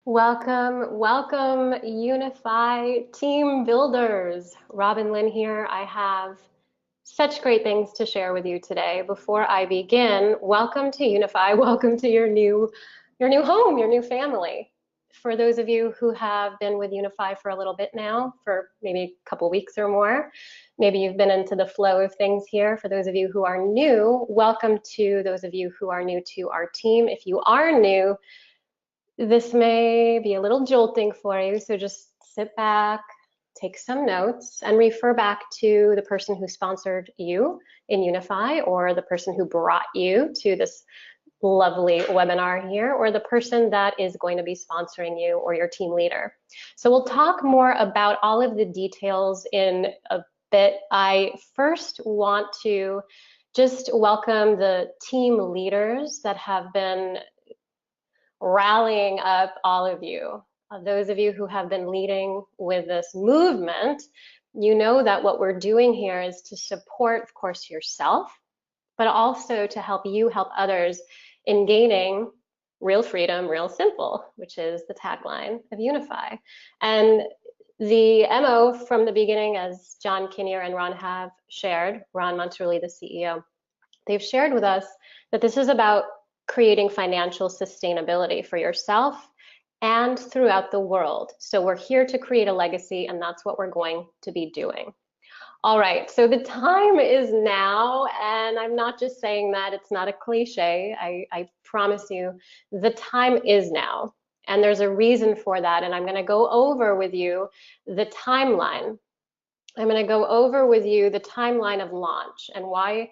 Welcome, welcome, Unifii team builders. Robin Lynn here. I have such great things to share with you today. Before I begin, welcome to Unifii. Welcome to your new home, your new family. For those of you who have been with Unifii for a little bit now, for maybe a couple weeks or more, maybe you've been into the flow of things here. For those of you who are new, welcome to those of you who are new to our team. If you are new, this may be a little jolting for you, so just sit back, take some notes, and refer back to the person who sponsored you in Unifii, or the person who brought you to this lovely webinar here, or the person that is going to be sponsoring you, or your team leader. So we'll talk more about all of the details in a bit. I first want to just welcome the team leaders that have been rallying up all of you. Those of you who have been leading with this movement, you know that what we're doing here is to support, of course, yourself, but also to help you help others in gaining real freedom, real simple, which is the tagline of Unifii. And the MO from the beginning, as John Kinnear and Ron have shared, Ron Monterulli, the CEO, they've shared with us that this is about creating financial sustainability for yourself and throughout the world. So we're here to create a legacy, and that's what we're going to be doing. All right, so the time is now, and I'm not just saying that, it's not a cliche. I promise you, the time is now. And there's a reason for that, and I'm gonna go over with you the timeline. I'm gonna go over with you the timeline of launch and why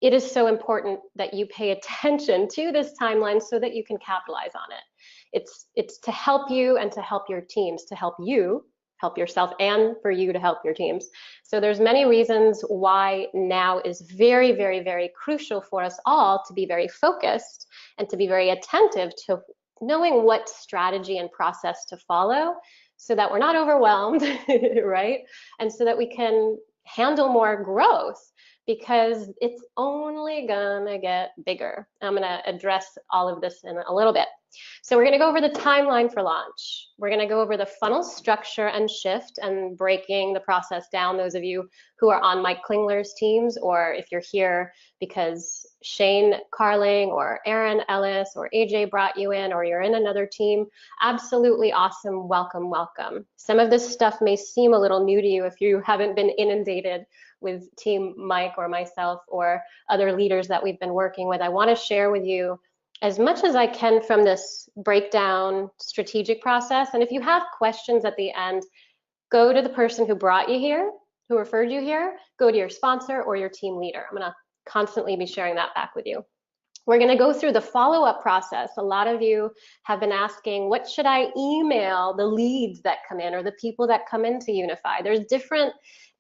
it is so important that you pay attention to this timeline so that you can capitalize on it. It's to help you and to help your teams, to help you help yourself, and for you to help your teams. So there's many reasons why now is very, very, very crucial for us all to be very focused and to be very attentive to knowing what strategy and process to follow so that we're not overwhelmed, right? And so that we can handle more growth, because it's only gonna get bigger. I'm gonna address all of this in a little bit. So we're gonna go over the timeline for launch. We're gonna go over the funnel structure and shift and breaking the process down. Those of you who are on Mike Klingler's teams, or if you're here because Shane Carling or Aaron Ellis or AJ brought you in, or you're in another team, absolutely awesome, welcome, welcome. Some of this stuff may seem a little new to you if you haven't been inundated with Team Mike or myself or other leaders that we've been working with. I want to share with you as much as I can from this breakdown strategic process. And if you have questions at the end, go to the person who brought you here, who referred you here, go to your sponsor or your team leader. I'm going to constantly be sharing that back with you. We're going to go through the follow-up process. A lot of you have been asking, what should I email the leads that come in or the people that come into Unifii? There's different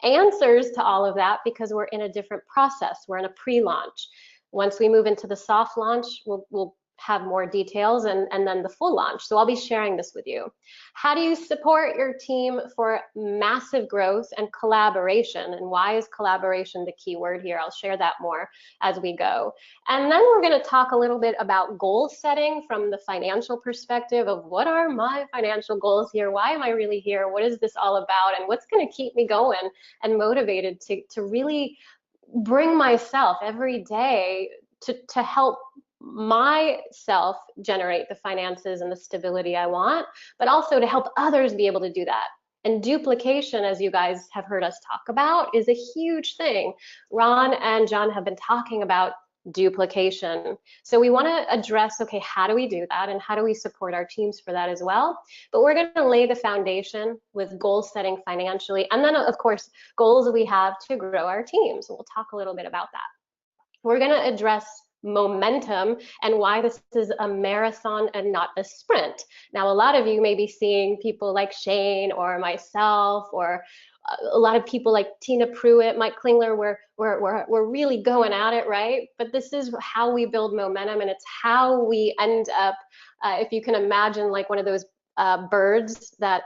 answers to all of that because we're in a different process. We're in a pre-launch. Once we move into the soft launch, we'll have more details and then the full launch. So I'll be sharing this with you. How do you support your team for massive growth and collaboration? And why is collaboration the key word here? I'll share that more as we go. And then we're going to talk a little bit about goal setting from the financial perspective of what are my financial goals here? Why am I really here? What is this all about? And what's going to keep me going and motivated to really bring myself every day to help myself generate the finances and the stability I want, but also to help others be able to do that. And duplication, as you guys have heard us talk about, is a huge thing. Ron and John have been talking about duplication. So we want to address, okay, how do we do that? And how do we support our teams for that as well? But we're going to lay the foundation with goal setting financially. And then, of course, goals we have to grow our teams. We'll talk a little bit about that. We're going to address momentum and why this is a marathon and not a sprint. Now, a lot of you may be seeing people like Shane or myself, or a lot of people like Tina Pruitt, Mike Klingler, we're really going at it, right? But this is how we build momentum, and it's how we end up, if you can imagine, like one of those birds that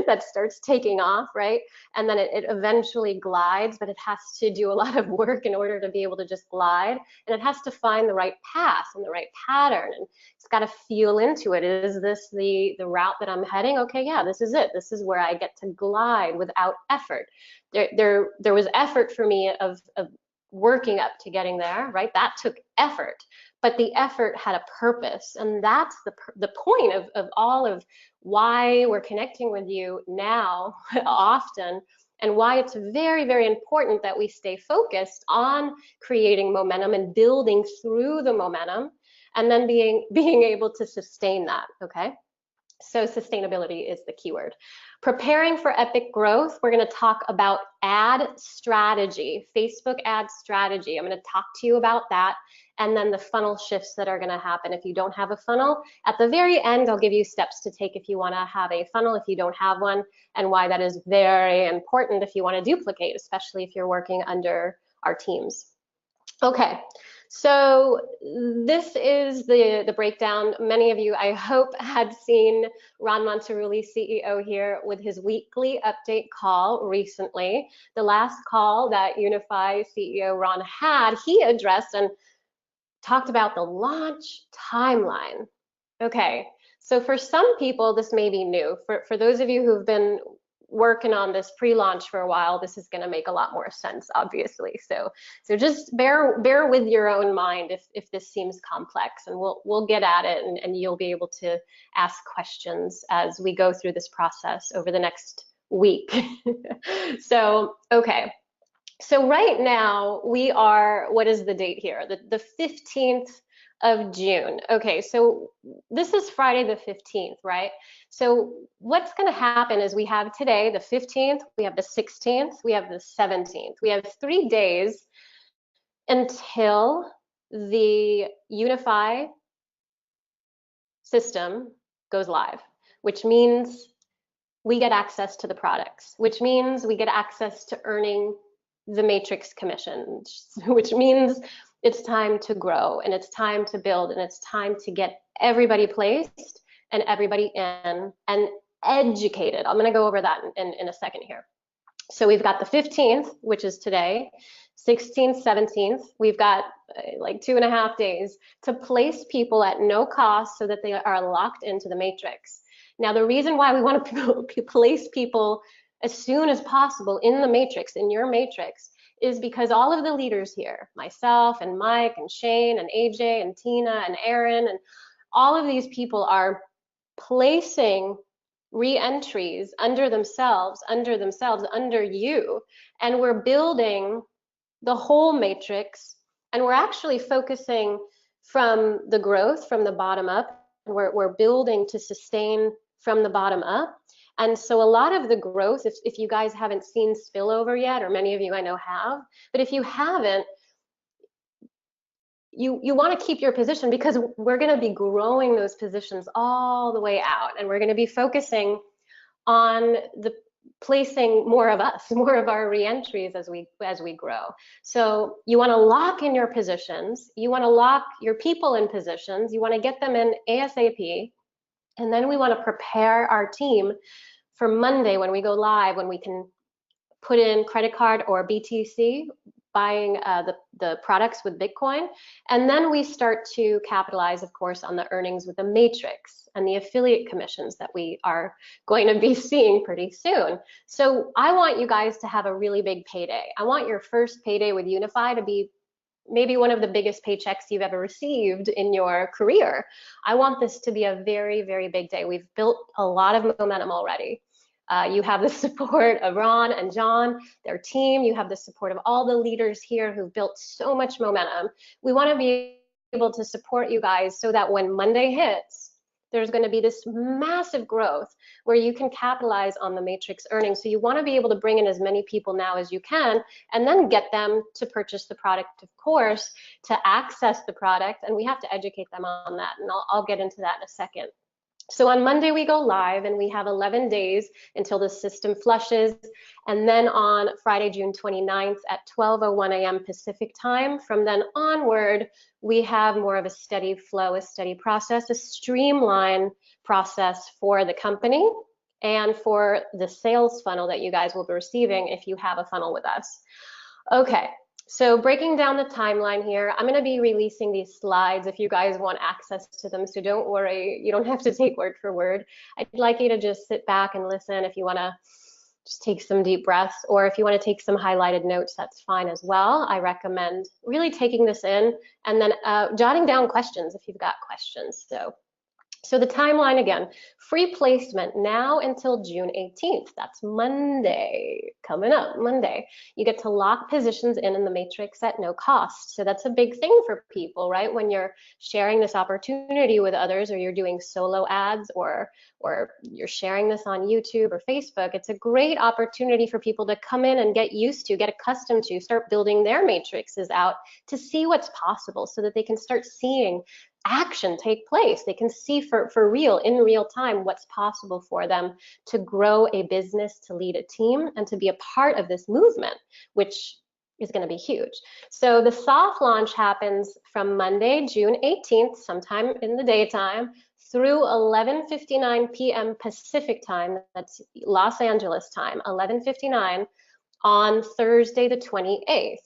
that starts taking off, right? And then it eventually glides, but it has to do a lot of work in order to be able to just glide. And it has to find the right path and the right pattern. And it's got to feel into it. Is this the route that I'm heading? Okay, yeah, this is it. This is where I get to glide without effort. There was effort for me of working up to getting there, right? That took effort, but the effort had a purpose. And that's the point of all of why we're connecting with you now often, and why it's very, very important that we stay focused on creating momentum and building through the momentum, and then being able to sustain that, okay? So sustainability is the keyword. Preparing for epic growth, we're going to talk about ad strategy, Facebook ad strategy. I'm going to talk to you about that, and then the funnel shifts that are going to happen. If you don't have a funnel, at the very end, I'll give you steps to take if you want to have a funnel if you don't have one, and why that is very important if you want to duplicate, especially if you're working under our teams. Okay, so this is the breakdown. Many of you, I hope, had seen Ron Monterulli, CEO here, with his weekly update call recently. The last call that Unifii CEO Ron had, he addressed and talked about the launch timeline. Okay, so for some people, this may be new. For those of you who've been working on this pre-launch for a while, this is going to make a lot more sense, obviously. So just bear with your own mind if this seems complex, and we'll get at it, and you'll be able to ask questions as we go through this process over the next week. So, okay. So right now we are, what is the date here? The 15th of June. Okay, so this is Friday the 15th, right? So what's going to happen is we have today the 15th, we have the 16th, we have the 17th. We have 3 days until the Unifii system goes live, which means we get access to the products, which means we get access to earning the matrix commissions, which means it's time to grow, and it's time to build, and it's time to get everybody placed and everybody in and educated. I'm going to go over that in a second here. So we've got the 15th, which is today, 16th, 17th. We've got like 2.5 days to place people at no cost so that they are locked into the matrix. Now, the reason why we want to place people as soon as possible in the matrix, in your matrix, is because all of the leaders here, myself and Mike and Shane and AJ and Tina and Aaron, and all of these people are placing re-entries under themselves, under you, and we're building the whole matrix, and we're actually focusing from the growth, from the bottom up, and we're building to sustain from the bottom up. And so a lot of the growth, if you guys haven't seen spillover yet, or many of you I know have, but if you haven't, you want to keep your position, because we're going to be growing those positions all the way out, and we're going to be focusing on the placing more of us, more of our reentries as we grow. So you want to lock in your positions, you want to lock your people in positions, you want to get them in ASAP, and then we want to prepare our team for Monday when we go live, when we can put in credit card or BTC, buying the products with Bitcoin. And then we start to capitalize, of course, on the earnings with the matrix and the affiliate commissions that we are going to be seeing pretty soon. So I want you guys to have a really big payday. I want your first payday with Unifii to be maybe one of the biggest paychecks you've ever received in your career. I want this to be a very, very big day. We've built a lot of momentum already. You have the support of Ron and John, their team. You have the support of all the leaders here who've built so much momentum. We want to be able to support you guys so that when Monday hits, there's going to be this massive growth where you can capitalize on the matrix earnings. So you want to be able to bring in as many people now as you can, and then get them to purchase the product, of course, to access the product. And we have to educate them on that. And I'll get into that in a second. So on Monday we go live, and we have 11 days until the system flushes. And then on Friday, June 29th at 12:01 a.m. Pacific time, from then onward, we have more of a steady flow, a steady process, a streamlined process for the company. and for the sales funnel that you guys will be receiving if you have a funnel with us. Okay, so breaking down the timeline here, I'm going to be releasing these slides if you guys want access to them, so don't worry, you don't have to take word for word. I'd like you to just sit back and listen. If you want to just take some deep breaths, or if you want to take some highlighted notes, that's fine as well. I recommend really taking this in and then jotting down questions if you've got questions. So the timeline again, free placement now until June 18th. That's Monday, coming up, Monday. You get to lock positions in the matrix at no cost. So that's a big thing for people, right? When you're sharing this opportunity with others, or you're doing solo ads, or you're sharing this on YouTube or Facebook, it's a great opportunity for people to come in and get used to, get accustomed to, start building their matrices out to see what's possible so that they can start seeing action take place. They can see for real, in real time, what's possible for them to grow a business, to lead a team, and to be a part of this movement, which is going to be huge. So the soft launch happens from Monday, June 18th, sometime in the daytime, through 11:59 p.m. Pacific time. That's Los Angeles time, 11:59 on Thursday the 28th.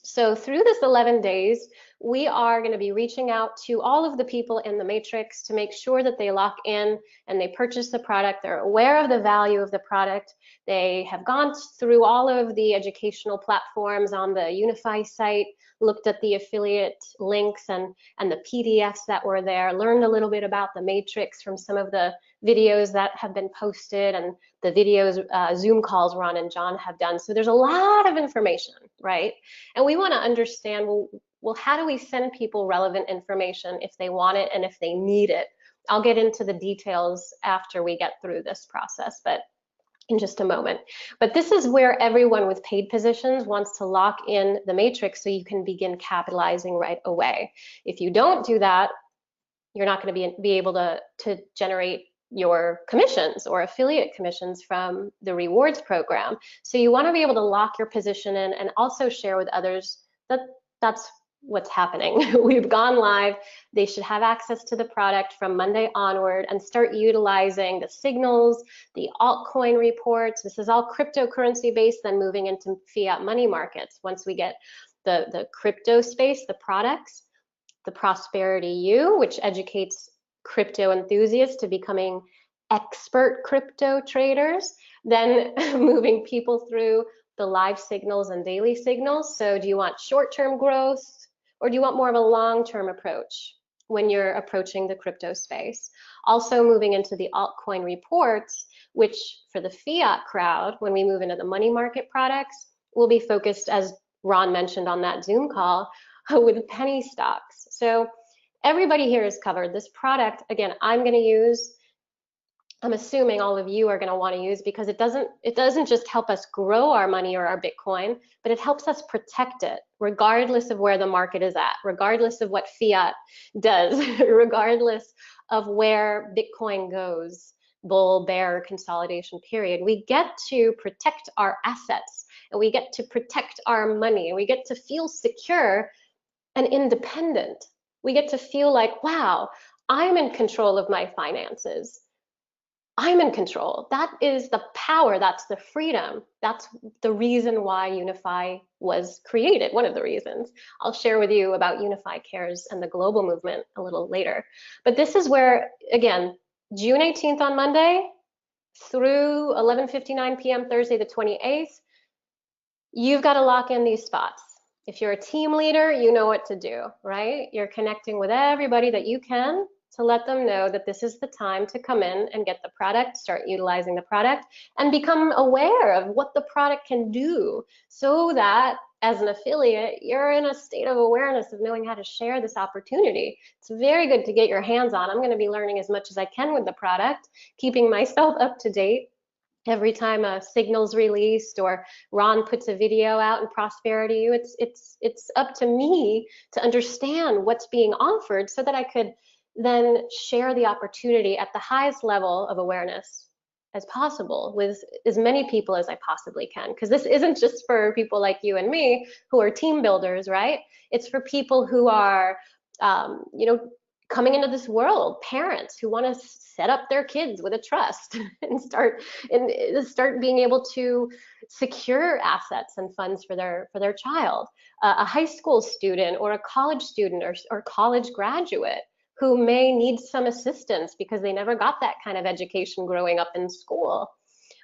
So through this 11 days, we are going to be reaching out to all of the people in the matrix to make sure that they lock in and they purchase the product. They're aware of the value of the product. They have gone through all of the educational platforms on the Unifii site, looked at the affiliate links and the PDFs that were there, learned a little bit about the matrix from some of the videos that have been posted and the videos, Zoom calls Ron and John have done. So there's a lot of information, right? And we want to understand, well, how do we send people relevant information if they want it and if they need it? I'll get into the details after we get through this process, but in just a moment. But this is where everyone with paid positions wants to lock in the matrix so you can begin capitalizing right away. If you don't do that, you're not going to be able to generate your commissions or affiliate commissions from the rewards program. So you want to be able to lock your position in and also share with others that that's what's happening. We've gone live. They should have access to the product from Monday onward and start utilizing the signals, the altcoin reports. This is all cryptocurrency based, then moving into fiat money markets. Once we get the crypto space, the products, the Prosperity U, which educates crypto enthusiasts to becoming expert crypto traders, then moving people through the live signals and daily signals. So do you want short-term growth or do you want more of a long-term approach when you're approaching the crypto space? Also moving into the altcoin reports, which for the fiat crowd, when we move into the money market products, will be focused, as Ron mentioned on that Zoom call, with penny stocks. So everybody here is covered. This product, again, I'm going to use, I'm assuming all of you are going to want to use, because it doesn't just help us grow our money or our Bitcoin, but it helps us protect it regardless of where the market is at, regardless of what fiat does, regardless of where Bitcoin goes, bull, bear, consolidation period. We get to protect our assets and we get to protect our money and we get to feel secure and independent. We get to feel like, wow, I'm in control of my finances. I'm in control. That is the power. That's the freedom. That's the reason why Unifii was created, one of the reasons. I'll share with you about Unifii Cares and the global movement a little later. But this is where, again, June 18th on Monday through 11:59 p.m. Thursday the 28th, you've got to lock in these spots. If you're a team leader, you know what to do, right? You're connecting with everybody that you can to let them know that this is the time to come in and get the product, start utilizing the product, and become aware of what the product can do so that as an affiliate, you're in a state of awareness of knowing how to share this opportunity. It's very good to get your hands on. I'm going to be learning as much as I can with the product, keeping myself up to date. Every time a signal's released or Ron puts a video out in Prosperity, it's up to me to understand what's being offered so that I could then share the opportunity at the highest level of awareness as possible with as many people as I possibly can. Because this isn't just for people like you and me who are team builders, right? It's for people who are, coming into this world, parents who want to set up their kids with a trust and start being able to secure assets and funds for their child, a high school student or a college student or college graduate who may need some assistance because they never got that kind of education growing up in school,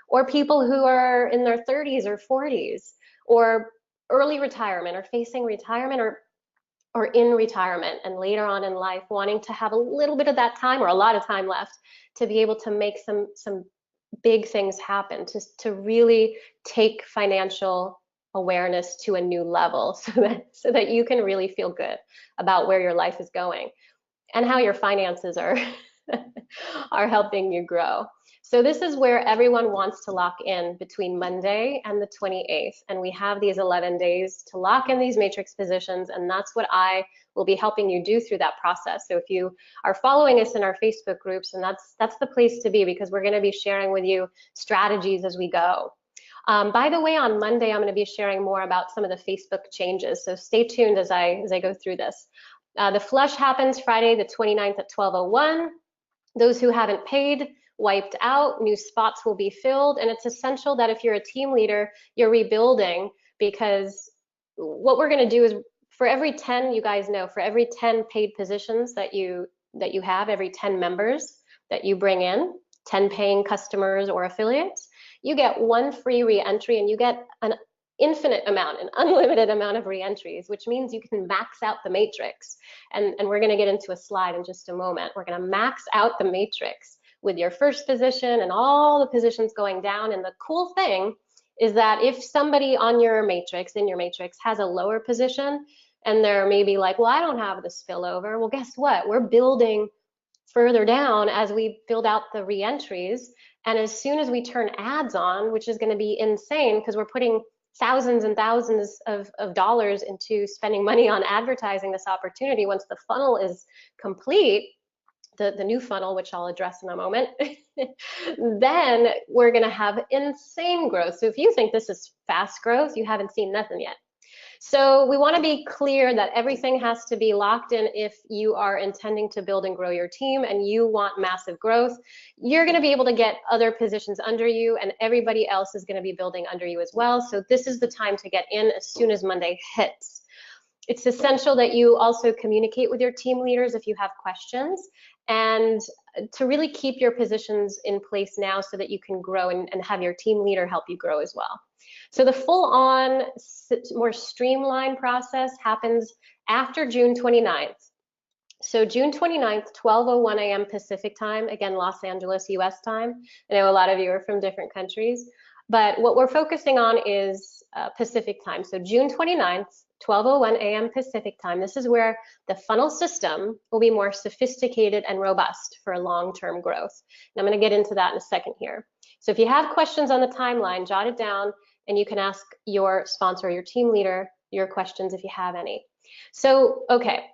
or people who are in their 30s or 40s, or early retirement or facing retirement, or in retirement and later on in life wanting to have a little bit of that time or a lot of time left to be able to make some big things happen, to really take financial awareness to a new level so that you can really feel good about where your life is going and how your finances are are helping you grow. So this is where everyone wants to lock in between Monday and the 28th. And we have these 11 days to lock in these matrix positions. And that's what I will be helping you do through that process. So if you are following us in our Facebook groups, and that's the place to be, because we're going to be sharing with you strategies as we go. By the way, on Monday, I'm going to be sharing more about some of the Facebook changes. So stay tuned as I go through this. The flush happens Friday, the 29th at 12:01. Those who haven't paid, wiped out, new spots will be filled. And it's essential that if you're a team leader, you're rebuilding, because what we're going to do is for every 10, you guys know, for every 10 paid positions that you have, every 10 members that you bring in, 10 paying customers or affiliates, you get one free re-entry, and you get an infinite amount, an unlimited amount of re-entries, which means you can max out the matrix. And we're going to get into a slide in just a moment. We're going to max out the matrix with your first position and all the positions going down. And the cool thing is that if somebody on your matrix, in your matrix, has a lower position and they're maybe like, well, I don't have the spillover. Well, guess what? We're building further down as we build out the re-entries. And as soon as we turn ads on, which is going to be insane because we're putting thousands and thousands of dollars into spending money on advertising this opportunity. Once the funnel is complete, the new funnel, which I'll address in a moment, then we're going to have insane growth. So if you think this is fast growth, you haven't seen nothing yet. So we want to be clear that everything has to be locked in if you are intending to build and grow your team and you want massive growth. You're going to be able to get other positions under you, and everybody else is going to be building under you as well. So this is the time to get in as soon as Monday hits. It's essential that you also communicate with your team leaders if you have questions, and to really keep your positions in place now so that you can grow and have your team leader help you grow as well. So the full-on, more streamlined process happens after June 29th. So June 29th, 12:01 a.m. Pacific time, again, Los Angeles, US time. I know a lot of you are from different countries, but what we're focusing on is Pacific time. So June 29th, 12:01 a.m. Pacific time. This is where the funnel system will be more sophisticated and robust for long-term growth. And I'm going to get into that in a second here. So if you have questions on the timeline, jot it down, and you can ask your sponsor, your team leader, your questions if you have any. So, okay,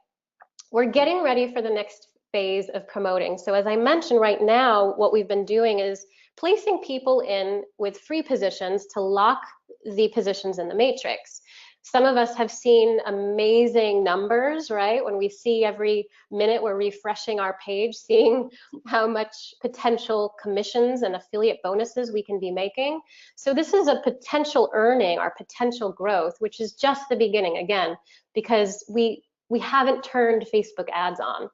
we're getting ready for the next phase of promoting. So as I mentioned, right now, what we've been doing is placing people in with free positions to lock the positions in the matrix. Some of us have seen amazing numbers, right? When we see every minute we're refreshing our page, seeing how much potential commissions and affiliate bonuses we can be making. So this is a potential earning, our potential growth, which is just the beginning again, because we haven't turned Facebook ads on.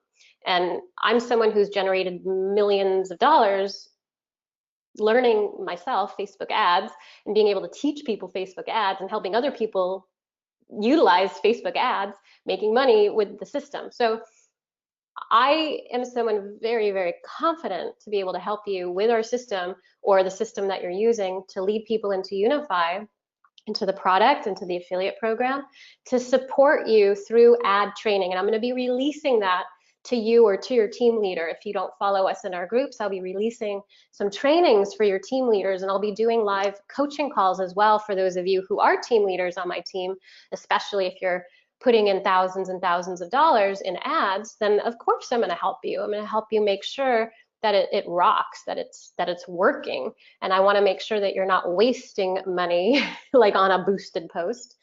And I'm someone who's generated millions of dollars learning myself Facebook ads and being able to teach people Facebook ads and helping other people utilize Facebook ads, making money with the system. So I am someone very, very confident to be able to help you with our system or the system that you're using to lead people into Unifii, into the product, into the affiliate program, to support you through ad training. And I'm going to be releasing that to you or to your team leader. If you don't follow us in our groups, I'll be releasing some trainings for your team leaders, and I'll be doing live coaching calls as well for those of you who are team leaders on my team, especially if you're putting in thousands and thousands of dollars in ads, then of course I'm going to help you. I'm going to help you make sure that it rocks, that it's working. And I want to make sure that you're not wasting money like on a boosted post,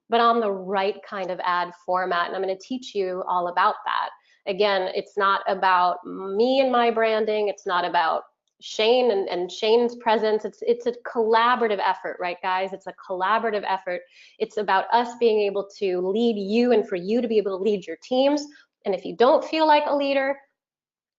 but on the right kind of ad format. And I'm going to teach you all about that. Again, it's not about me and my branding. It's not about Shane and Shane's presence. It's a collaborative effort, right, guys? It's a collaborative effort. It's about us being able to lead you and for you to be able to lead your teams. And if you don't feel like a leader,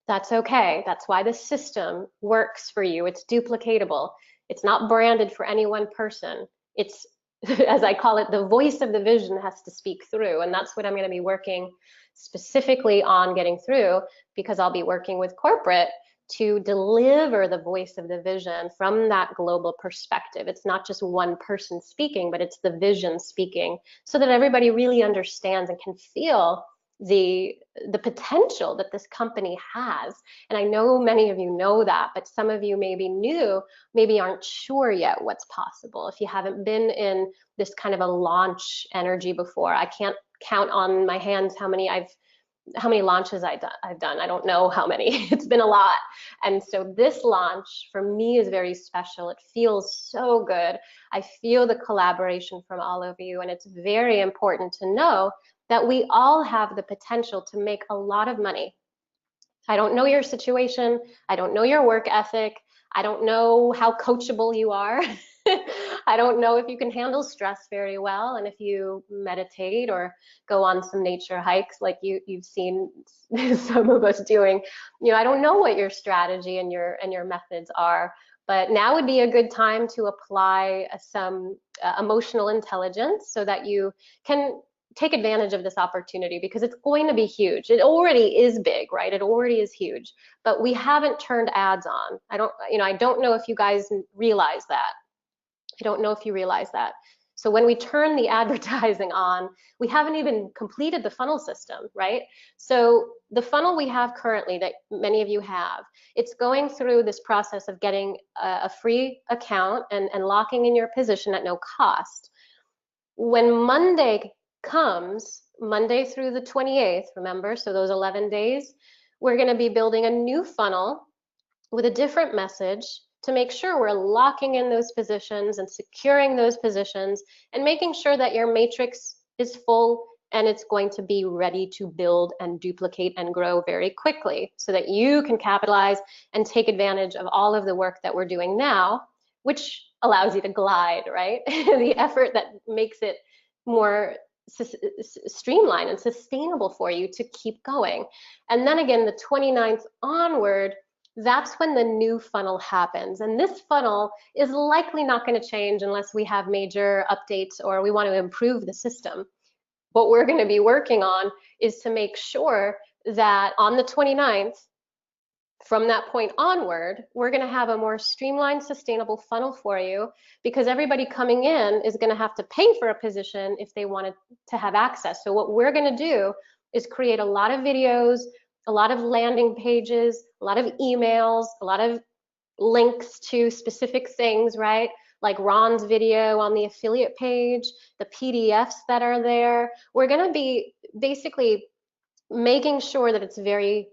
that's okay. That's why the system works for you. It's duplicatable. It's not branded for any one person. It's, as I call it, the voice of the vision has to speak through. And that's what I'm going to be working specifically on getting through, because I'll be working with corporate to deliver the voice of the vision from that global perspective. It's not just one person speaking, but it's the vision speaking, so that everybody really understands and can feel the potential that this company has. And I know many of you know that, but some of you maybe new, maybe aren't sure yet what's possible. If you haven't been in this kind of a launch energy before, I can't count on my hands how many launches I've done. I don't know how many. It's been a lot. And so this launch for me is very special. It feels so good. I feel the collaboration from all of you, and it's very important to know that we all have the potential to make a lot of money. I don't know your situation. I don't know your work ethic. I don't know how coachable you are. I don't know if you can handle stress very well, and if you meditate or go on some nature hikes like you've seen some of us doing. You know, I don't know what your strategy and your methods are, but now would be a good time to apply some emotional intelligence so that you can take advantage of this opportunity, because it's going to be huge. It already is big, right? It already is huge, but we haven't turned ads on. I don't know if you guys realize that. I don't know if you realize that. So when we turn the advertising on, we haven't even completed the funnel system, right? So the funnel we have currently, that many of you have, it's going through this process of getting a free account and locking in your position at no cost. When Monday comes, Monday through the 28th, remember, so those 11 days, we're going to be building a new funnel with a different message to make sure we're locking in those positions and securing those positions and making sure that your matrix is full and it's going to be ready to build and duplicate and grow very quickly, so that you can capitalize and take advantage of all of the work that we're doing now, which allows you to glide, right? The effort that makes it more streamlined and sustainable for you to keep going. And then again, the 29th onward, that's when the new funnel happens. And this funnel is likely not going to change unless we have major updates or we want to improve the system. What we're going to be working on is to make sure that on the 29th, from that point onward, we're going to have a more streamlined, sustainable funnel for you, because everybody coming in is going to have to pay for a position if they wanted to have access. So what we're going to do is create a lot of videos, a lot of landing pages, a lot of emails, a lot of links to specific things, right? Like Ron's video on the affiliate page, the PDFs that are there. We're going to be basically making sure that it's very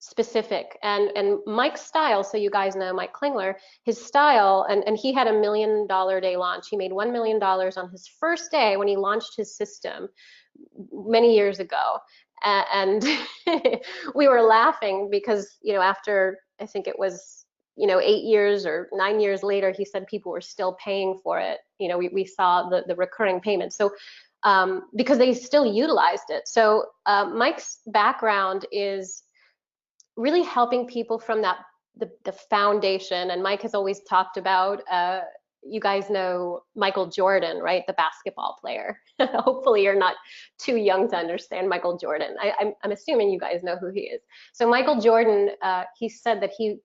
specific. And Mike's style, so you guys know Mike Klingler, his style, and he had $1 million day launch. He made $1 million on his first day when he launched his system many years ago. And we were laughing because, you know, after, I think it was, you know, 8 years or 9 years later, he said people were still paying for it. You know, we saw the recurring payments. So because they still utilized it. So Mike's background is really helping people from that the foundation. And Mike has always talked about, you guys know Michael Jordan, right? The basketball player. Hopefully you're not too young to understand Michael Jordan. I'm assuming you guys know who he is. So Michael Jordan, he said that he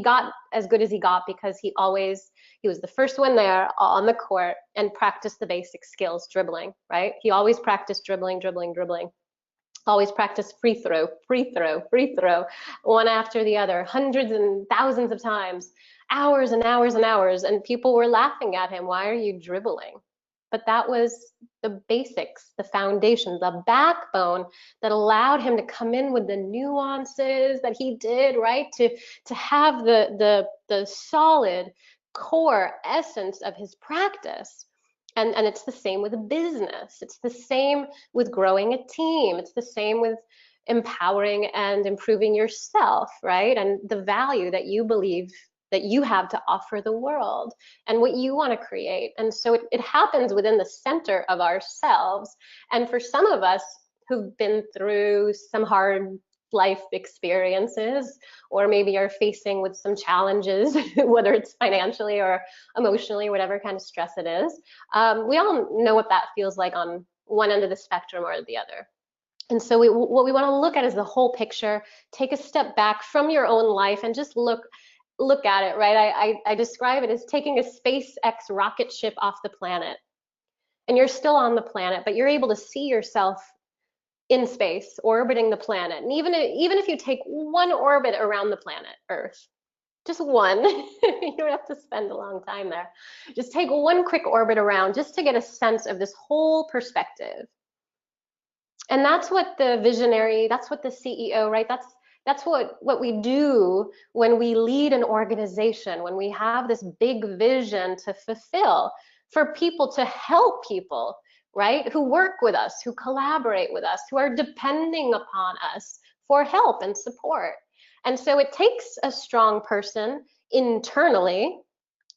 got as good as he got because he was the first one there on the court and practiced the basic skills, dribbling, right? He always practiced dribbling. Always practice free throw, one after the other, hundreds and thousands of times, hours and hours and hours, and people were laughing at him. Why are you dribbling? But that was the basics, the foundation, the backbone that allowed him to come in with the nuances that he did, right? To have the solid core essence of his practice. And it's the same with a business. It's the same with growing a team. It's the same with empowering and improving yourself, right? And the value that you believe that you have to offer the world and what you want to create. And so it happens within the center of ourselves. And for some of us who've been through some hard life experiences, or maybe are facing with some challenges, whether it's financially or emotionally, whatever kind of stress it is, we all know what that feels like on one end of the spectrum or the other. And so what we want to look at is the whole picture. Take a step back from your own life and just look at it, right? I describe it as taking a SpaceX rocket ship off the planet. And you're still on the planet, but you're able to see yourself in space, orbiting the planet. And even if you take one orbit around the planet Earth, just one, you don't have to spend a long time there. Just take one quick orbit around just to get a sense of this whole perspective. And that's what the visionary, that's what the CEO, right? That's what we do when we lead an organization, when we have this big vision to fulfill for people, to help people, right? Who work with us, who collaborate with us, who are depending upon us for help and support. And so it takes a strong person internally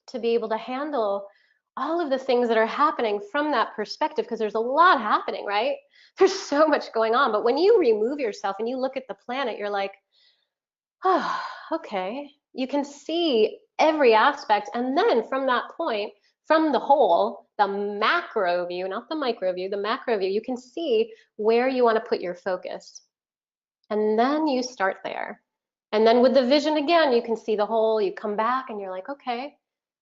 to be able to handle all of the things that are happening from that perspective, because there's a lot happening, right? There's so much going on. But when you remove yourself and you look at the planet, you're like, oh, okay. You can see every aspect. And then from that point, from the whole, the macro view, not the micro view, the macro view, you can see where you want to put your focus. And then you start there. And then with the vision again, you can see the whole, you come back and you're like, okay,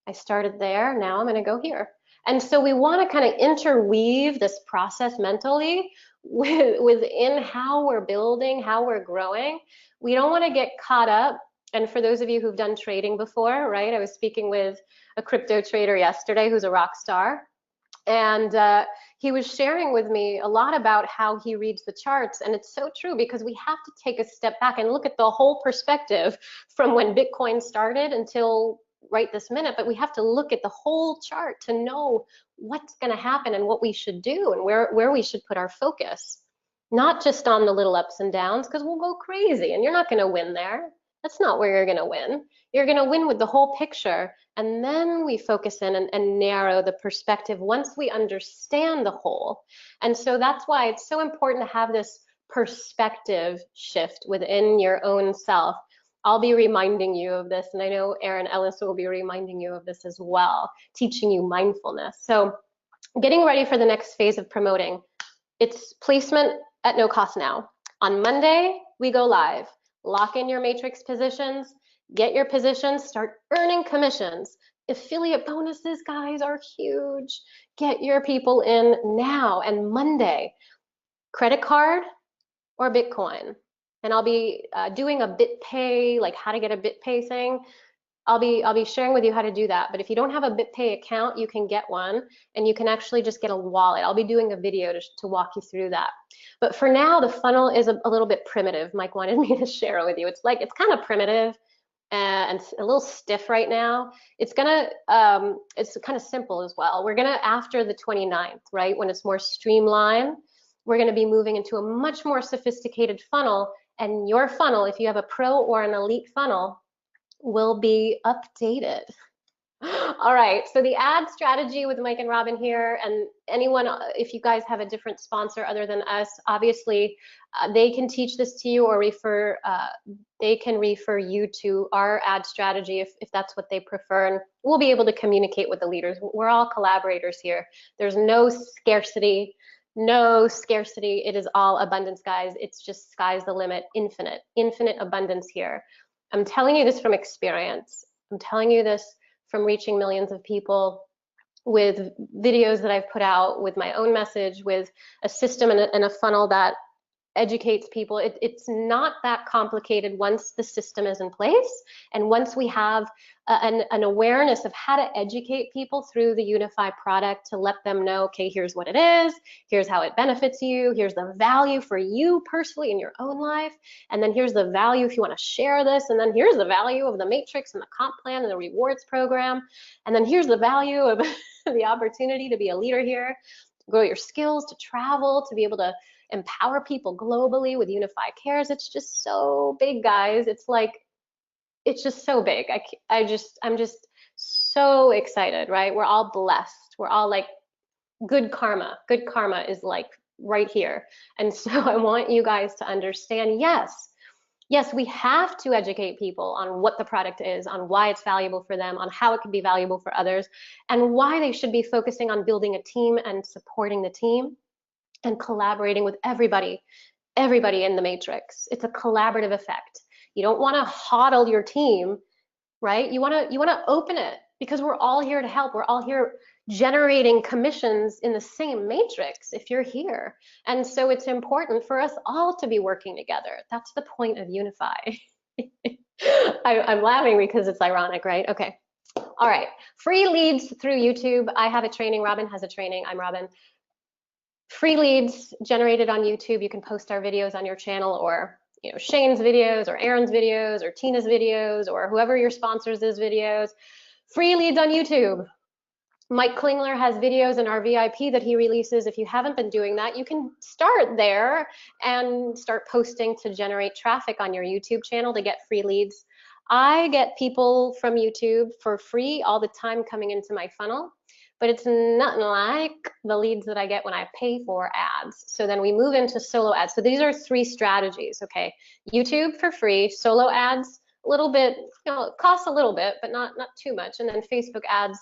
I started there, now I'm going to go here. And so we want to kind of interweave this process mentally within how we're building, how we're growing. We don't want to get caught up. And for those of you who've done trading before, right? I was speaking with a crypto trader yesterday who's a rock star. And he was sharing with me a lot about how he reads the charts. And it's so true, because we have to take a step back and look at the whole perspective from when Bitcoin started until right this minute. But we have to look at the whole chart to know what's going to happen and what we should do and where we should put our focus. Not just on the little ups and downs, because we'll go crazy and you're not going to win there. That's not where you're going to win. You're going to win with the whole picture. And then we focus in and narrow the perspective once we understand the whole. And so that's why it's so important to have this perspective shift within your own self. I'll be reminding you of this, and I know Aaron Ellis will be reminding you of this as well, teaching you mindfulness. So getting ready for the next phase of promoting. It's placement at no cost now. On Monday, we go live. Lock in your matrix positions, get your positions, start earning commissions. Affiliate bonuses, guys, are huge. Get your people in now. And Monday, credit card or Bitcoin. And I'll be doing a BitPay, like how to get a BitPay thing. I'll be sharing with you how to do that. But if you don't have a BitPay account, you can get one, and you can actually just get a wallet. I'll be doing a video to walk you through that. But for now, the funnel is a little bit primitive. Mike wanted me to share it with you. It's kind of primitive and a little stiff right now. It's kind of simple as well. We're gonna, after the 29th, right, when it's more streamlined, we're gonna be moving into a much more sophisticated funnel. And your funnel, if you have a pro or an elite funnel, will be updated. All right, so the ad strategy with Mike and Robin here, and anyone, if you guys have a different sponsor other than us, obviously they can teach this to you, or they can refer you to our ad strategy if that's what they prefer, and we'll be able to communicate with the leaders. We're all collaborators here. There's no scarcity. No scarcity. It is all abundance, guys. It's just sky's the limit, infinite abundance here. I'm telling you this from experience. I'm telling you this from reaching millions of people with videos that I've put out, with my own message, with a system and a funnel that educates people. It's not that complicated once the system is in place, and once we have an awareness of how to educate people through the Unifii product, to let them know, okay, here's what it is, here's how it benefits you, here's the value for you personally in your own life, and then here's the value if you want to share this, and then here's the value of the matrix and the comp plan and the rewards program, and then here's the value of the opportunity to be a leader here, grow your skills, to travel, to be able to empower people globally with Unifii Cares. It's just so big, guys. It's like, it's just so big. I'm just so excited, right? We're all blessed. We're all like good karma. Good karma is like right here. And so I want you guys to understand, yes, we have to educate people on what the product is, on why it's valuable for them, on how it can be valuable for others, and why they should be focusing on building a team and supporting the team and collaborating with everybody in the matrix. It's a collaborative effect. You don't want to hodl your team, right? You want to open it, because we're all here to help. We're all here generating commissions in the same matrix if you're here. And so it's important for us all to be working together. That's the point of Unifii. I'm laughing because it's ironic, right? Okay. All right. Free leads through YouTube. I have a training. Robin has a training. I'm Robin. Free leads generated on YouTube. You can post our videos on your channel, or Shane's videos, or Aaron's videos, or Tina's videos, or whoever your sponsors is videos. Free leads on YouTube. Mike Klingler has videos in our VIP that he releases. If you haven't been doing that, you can start there and start posting to generate traffic on your YouTube channel to get free leads. I get people from YouTube for free all the time coming into my funnel, but it's nothing like the leads that I get when I pay for ads. So then we move into solo ads. So these are 3 strategies, okay? YouTube for free, solo ads, a little bit, it costs a little bit, but not too much. And then Facebook ads,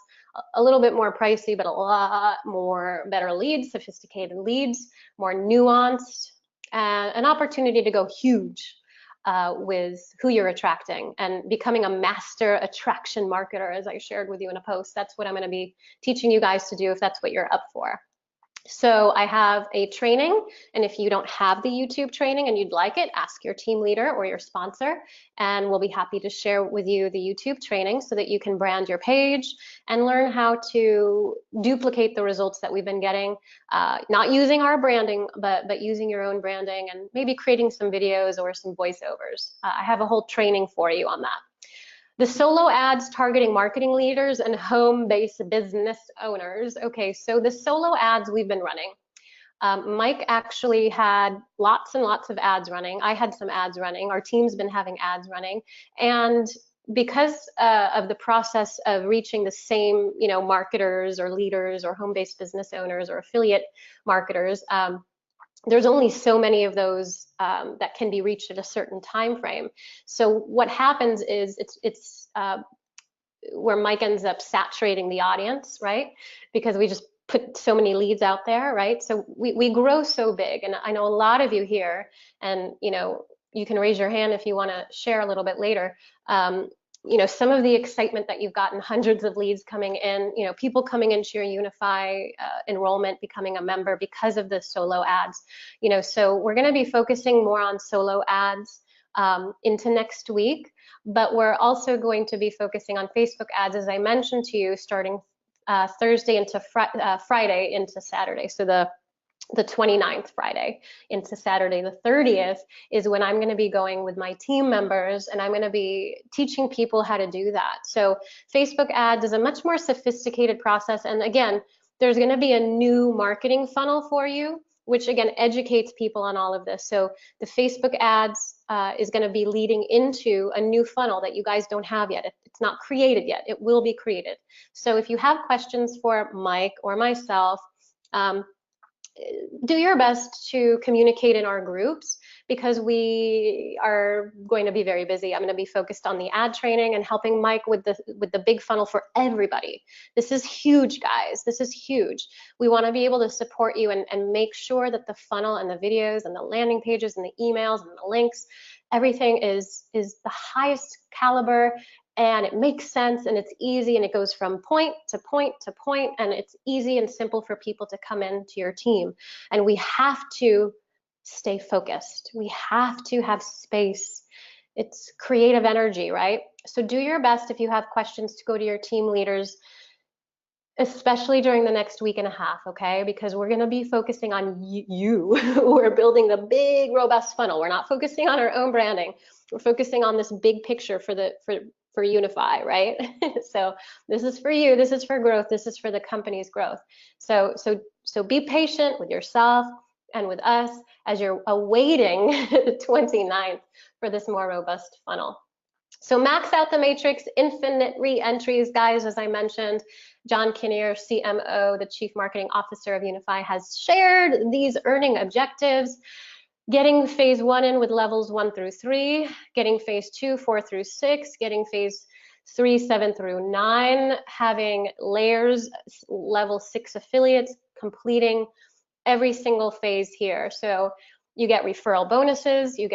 a little bit more pricey, but a lot more better leads, sophisticated leads, more nuanced, and an opportunity to go huge with who you're attracting and becoming a master attraction marketer, as I shared with you in a post. That's what I'm going to be teaching you guys to do if that's what you're up for. So I have a training, and if you don't have the YouTube training and you'd like it, ask your team leader or your sponsor, and we'll be happy to share with you the YouTube training so that you can brand your page and learn how to duplicate the results that we've been getting, not using our branding, but using your own branding, and maybe creating some videos or some voiceovers. I have a whole training for you on that. The solo ads targeting marketing leaders and home-based business owners. Okay, so the solo ads we've been running. Mike actually had lots and lots of ads running. I had some ads running. Our team's been having ads running. And because of the process of reaching the same, marketers or leaders or home-based business owners or affiliate marketers, there's only so many of those that can be reached at a certain time frame. So what happens is it's where Mike ends up saturating the audience, right? Because we just put so many leads out there, right? So we grow so big, and I know a lot of you here, and you can raise your hand if you want to share a little bit later. Some of the excitement that you've gotten, hundreds of leads coming in, people coming into your Unifii enrollment, becoming a member because of the solo ads, so we're going to be focusing more on solo ads into next week, but we're also going to be focusing on Facebook ads, as I mentioned to you, starting Thursday into Friday into Saturday. So the 29th Friday into Saturday, the 30th is when I'm going to be going with my team members, and I'm going to be teaching people how to do that. So Facebook ads is a much more sophisticated process. And again, there's going to be a new marketing funnel for you, which again educates people on all of this. So the Facebook ads is going to be leading into a new funnel that you guys don't have yet. It's not created yet. It will be created. So if you have questions for Mike or myself, do your best to communicate in our groups, because we are going to be very busy. I'm going to be focused on the ad training and helping Mike with the big funnel for everybody. This is huge, guys. This is huge. We want to be able to support you and make sure that the funnel and the videos and the landing pages and the emails and the links, everything is the highest caliber, and it makes sense, and it's easy, and it goes from point to point to point, and it's easy and simple for people to come into your team. And we have to stay focused. We have to have space. It's creative energy, right? So do your best, if you have questions, to go to your team leaders, especially during the next week and a half, okay? Because we're going to be focusing on you. We're building the big, robust funnel. We're not focusing on our own branding. We're focusing on this big picture for Unifii, right? So this is for you. This is for growth. This is for the company's growth. So be patient with yourself. and with us as you're awaiting the 29th for this more robust funnel. So max out the matrix, infinite re-entries, guys. As I mentioned, John Kinnear, CMO, the Chief Marketing Officer of Unifii, has shared these earning objectives. Getting phase 1 in with levels 1 through 3, getting phase 2, 4 through 6, getting phase 3, 7 through 9, having layers, level 6 affiliates, completing every single phase here. So you get referral bonuses, you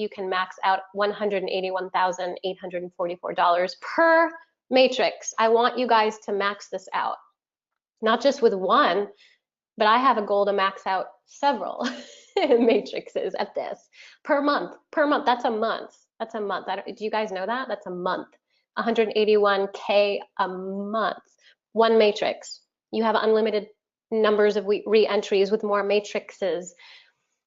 can max out $181,844 per matrix. I want you guys to max this out, not just with one, but I have a goal to max out several matrices at this per month. That's a month. Do you guys know that? That's a month. 181K a month. One matrix. You have unlimited numbers of re-entries with more matrices.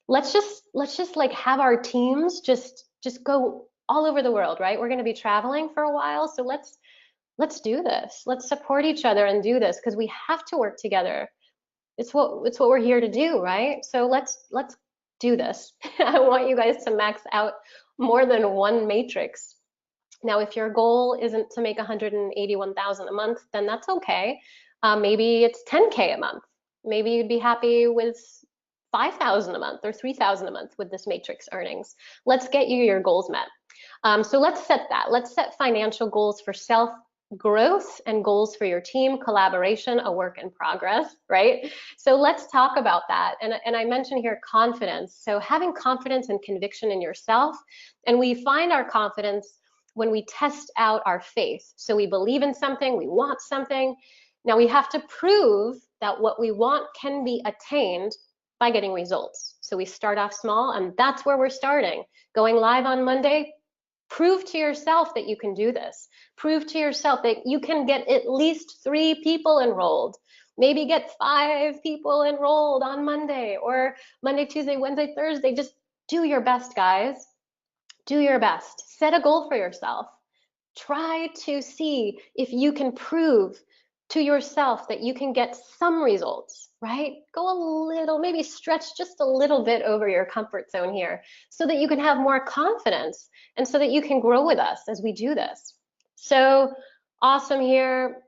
Let's just like have our teams just go all over the world, right? We're going to be traveling for a while, so let's do this. Let's support each other and do this, because we have to work together. It's what we're here to do, right? So let's do this. I want you guys to max out more than one matrix. Now, if your goal isn't to make 181,000 a month, then that's okay. Maybe it's 10K a month. Maybe you'd be happy with 5,000 a month or 3,000 a month with this matrix earnings. Let's get you your goals met. So let's set that. Let's set financial goals for self growth and goals for your team, collaboration, a work in progress, right? So let's talk about that. And I mentioned here confidence. So having confidence and conviction in yourself, and we find our confidence when we test out our faith. So we believe in something, we want something. Now we have to prove that what we want can be attained by getting results. So we start off small, and that's where we're starting. Going live on Monday, prove to yourself that you can do this. Prove to yourself that you can get at least 3 people enrolled. Maybe get 5 people enrolled on Monday, or Monday, Tuesday, Wednesday, Thursday. Just do your best, guys. Do your best. Set a goal for yourself. Try to see if you can prove to yourself that you can get some results, right? Go a little, maybe stretch just a little bit over your comfort zone here so that you can have more confidence and so that you can grow with us as we do this. So awesome here.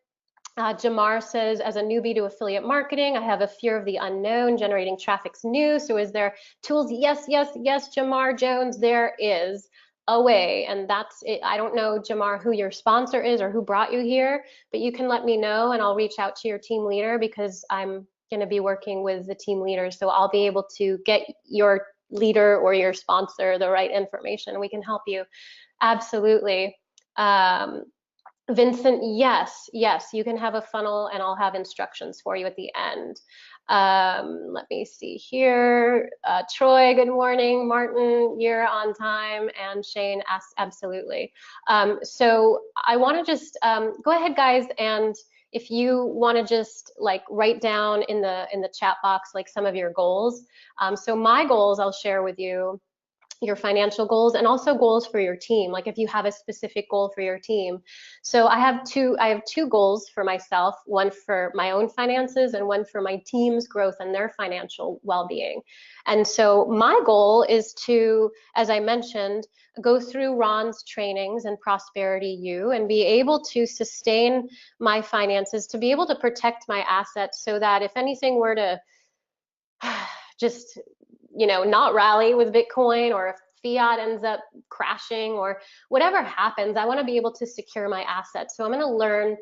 Jamar says, as a newbie to affiliate marketing, I have a fear of the unknown. Generating traffic's new. So is there tools? Yes, yes, yes, Jamar Jones, there is a way, and that's it. I don't know, Jamar, who your sponsor is or who brought you here, but you can let me know and I'll reach out to your team leader, because I'm going to be working with the team leader. So I'll be able to get your leader or your sponsor the right information. We can help you. Absolutely. Vincent, yes, you can have a funnel and I'll have instructions for you at the end. Let me see here. Troy, good morning. Martin, you're on time. And Shane asks, absolutely. So I want to just go ahead, guys, and if you want to just like write down in the chat box like some of your goals. So my goals I'll share with you, your financial goals, and also goals for your team, like if you have a specific goal for your team. So I have two goals for myself, one for my own finances and one for my team's growth and their financial well-being. And so my goal is to, as I mentioned, go through Ron's trainings and Prosperity U and be able to sustain my finances, to be able to protect my assets so that if anything were to just not rally with Bitcoin, or if fiat ends up crashing or whatever happens, I want to be able to secure my assets. So I'm going to learn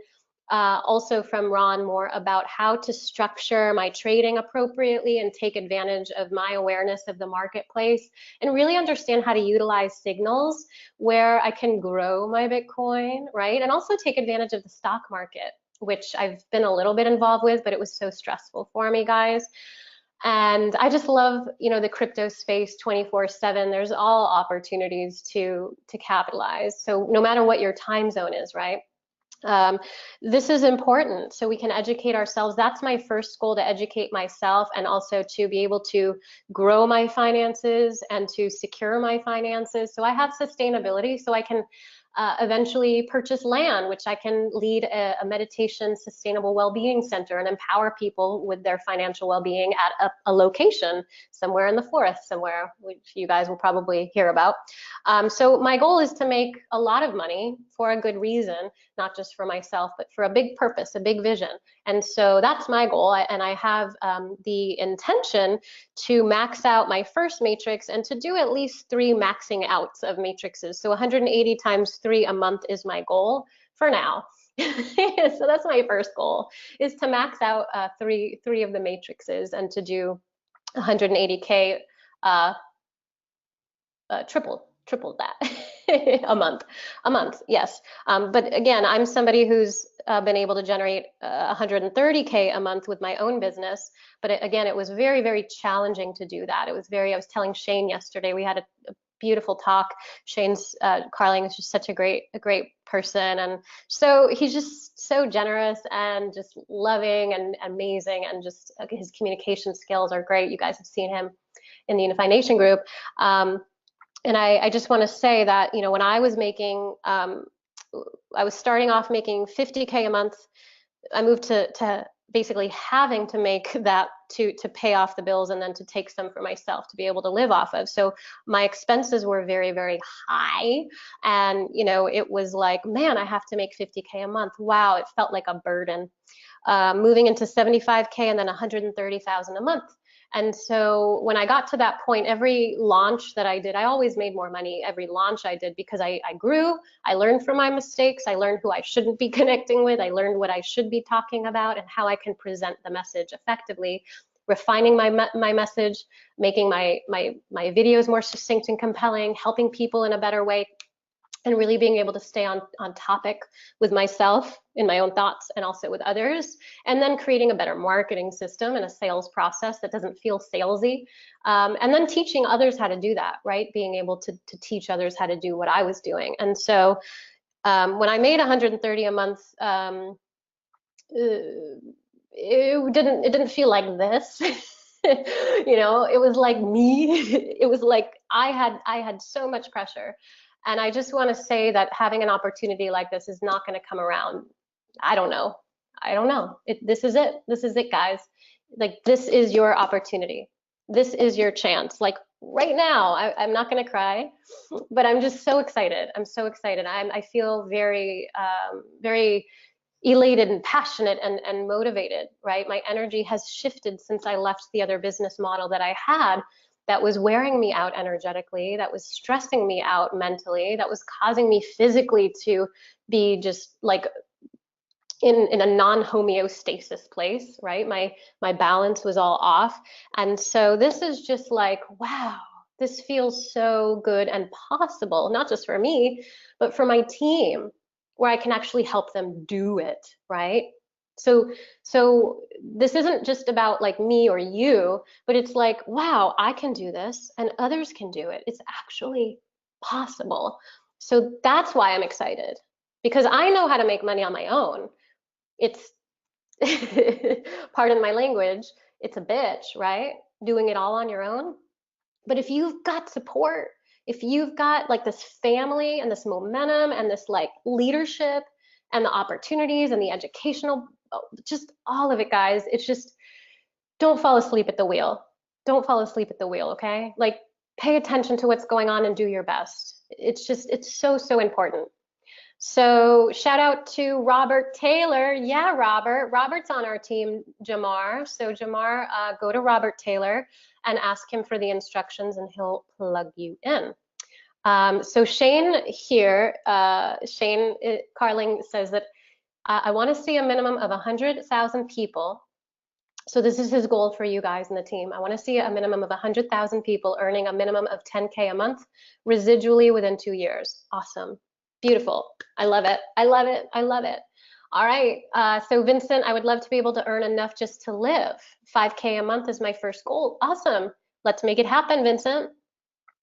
also from Ron more about how to structure my trading appropriately and take advantage of my awareness of the marketplace and really understand how to utilize signals where I can grow my Bitcoin, right? And also take advantage of the stock market, which I've been a little bit involved with, but it was so stressful for me, guys. And I just love, the crypto space 24/7. There's all opportunities to capitalize. So no matter what your time zone is, right? This is important so we can educate ourselves. That's my first goal, to educate myself and also to be able to grow my finances and to secure my finances. So I have sustainability so I can eventually purchase land, which I can lead a meditation sustainable well-being center and empower people with their financial well-being at a location somewhere in the forest somewhere, which you guys will probably hear about. So my goal is to make a lot of money for a good reason, not just for myself, but for a big purpose, a big vision. And so that's my goal. And I have the intention to max out my first matrix and to do at least 3 maxing outs of matrices. So 180 times 3 a month is my goal for now. So that's my first goal, is to max out three of the matrices and to do 180K tripled that a month, yes. But again, I'm somebody who's been able to generate 130K a month with my own business. But again, it was very, very challenging to do that. It was I was telling Shane yesterday, we had a beautiful talk. Shane's Carling is just such a great person, and so he's just so generous and just loving and amazing, and just his communication skills are great. You guys have seen him in the Unifii Nation group. And I just want to say that, you know, when I was making, I was starting off making 50K a month. I moved to basically having to make that to pay off the bills and then to take some for myself to be able to live off of. So my expenses were very, very high. And, you know, it was like, man, I have to make 50K a month. Wow, it felt like a burden. Moving into 75K and then 130,000 a month. And so when I got to that point, every launch that I did, I always made more money every launch I did, because I grew, I learned from my mistakes, I learned who I shouldn't be connecting with, I learned what I should be talking about and how I can present the message effectively, refining my message, making my videos more succinct and compelling, helping people in a better way, and really being able to stay on topic with myself in my own thoughts and also with others, and then creating a better marketing system and a sales process that doesn't feel salesy, and then teaching others how to do that, right? Being able to teach others how to do what I was doing. And so when I made 130 a month, it didn't feel like this. You know, it was like me. It was like I had so much pressure. And I just want to say that having an opportunity like this is not going to come around. I don't know. This is it. This is it, guys. Like, this is your opportunity. This is your chance. Like right now, I'm not going to cry, but I'm just so excited. I'm so excited. I feel very, very elated and passionate and motivated, right? My energy has shifted since I left the other business model that I had, that was wearing me out energetically, that was stressing me out mentally, that was causing me physically to be just like in a non-homeostasis place, right? My balance was all off. And so this is just like, wow, this feels so good and possible, not just for me, but for my team, where I can actually help them do it, right? So this isn't just about like me or you, but it's like, wow, I can do this and others can do it. It's actually possible. So that's why I'm excited, because I know how to make money on my own. It's, pardon my language, it's a bitch, right? Doing it all on your own. But if you've got support, if you've got like this family and this momentum and this like leadership and the opportunities and the educational, just all of it, guys, it's just, don't fall asleep at the wheel. Don't fall asleep at the wheel, okay? Like, pay attention to what's going on and do your best. It's just, it's so, so important. So shout out to Robert Taylor. Yeah, Robert. Robert's on our team, Jamar. So Jamar, go to Robert Taylor and ask him for the instructions and he'll plug you in. So Shane here, Shane Carling says that I want to see a minimum of 100,000 people. So this is his goal for you guys in the team. I want to see a minimum of 100,000 people earning a minimum of 10K a month residually within 2 years. Awesome. Beautiful. I love it. I love it. I love it. All right. So Vincent, I would love to be able to earn enough just to live. 5K a month is my first goal. Awesome. Let's make it happen, Vincent.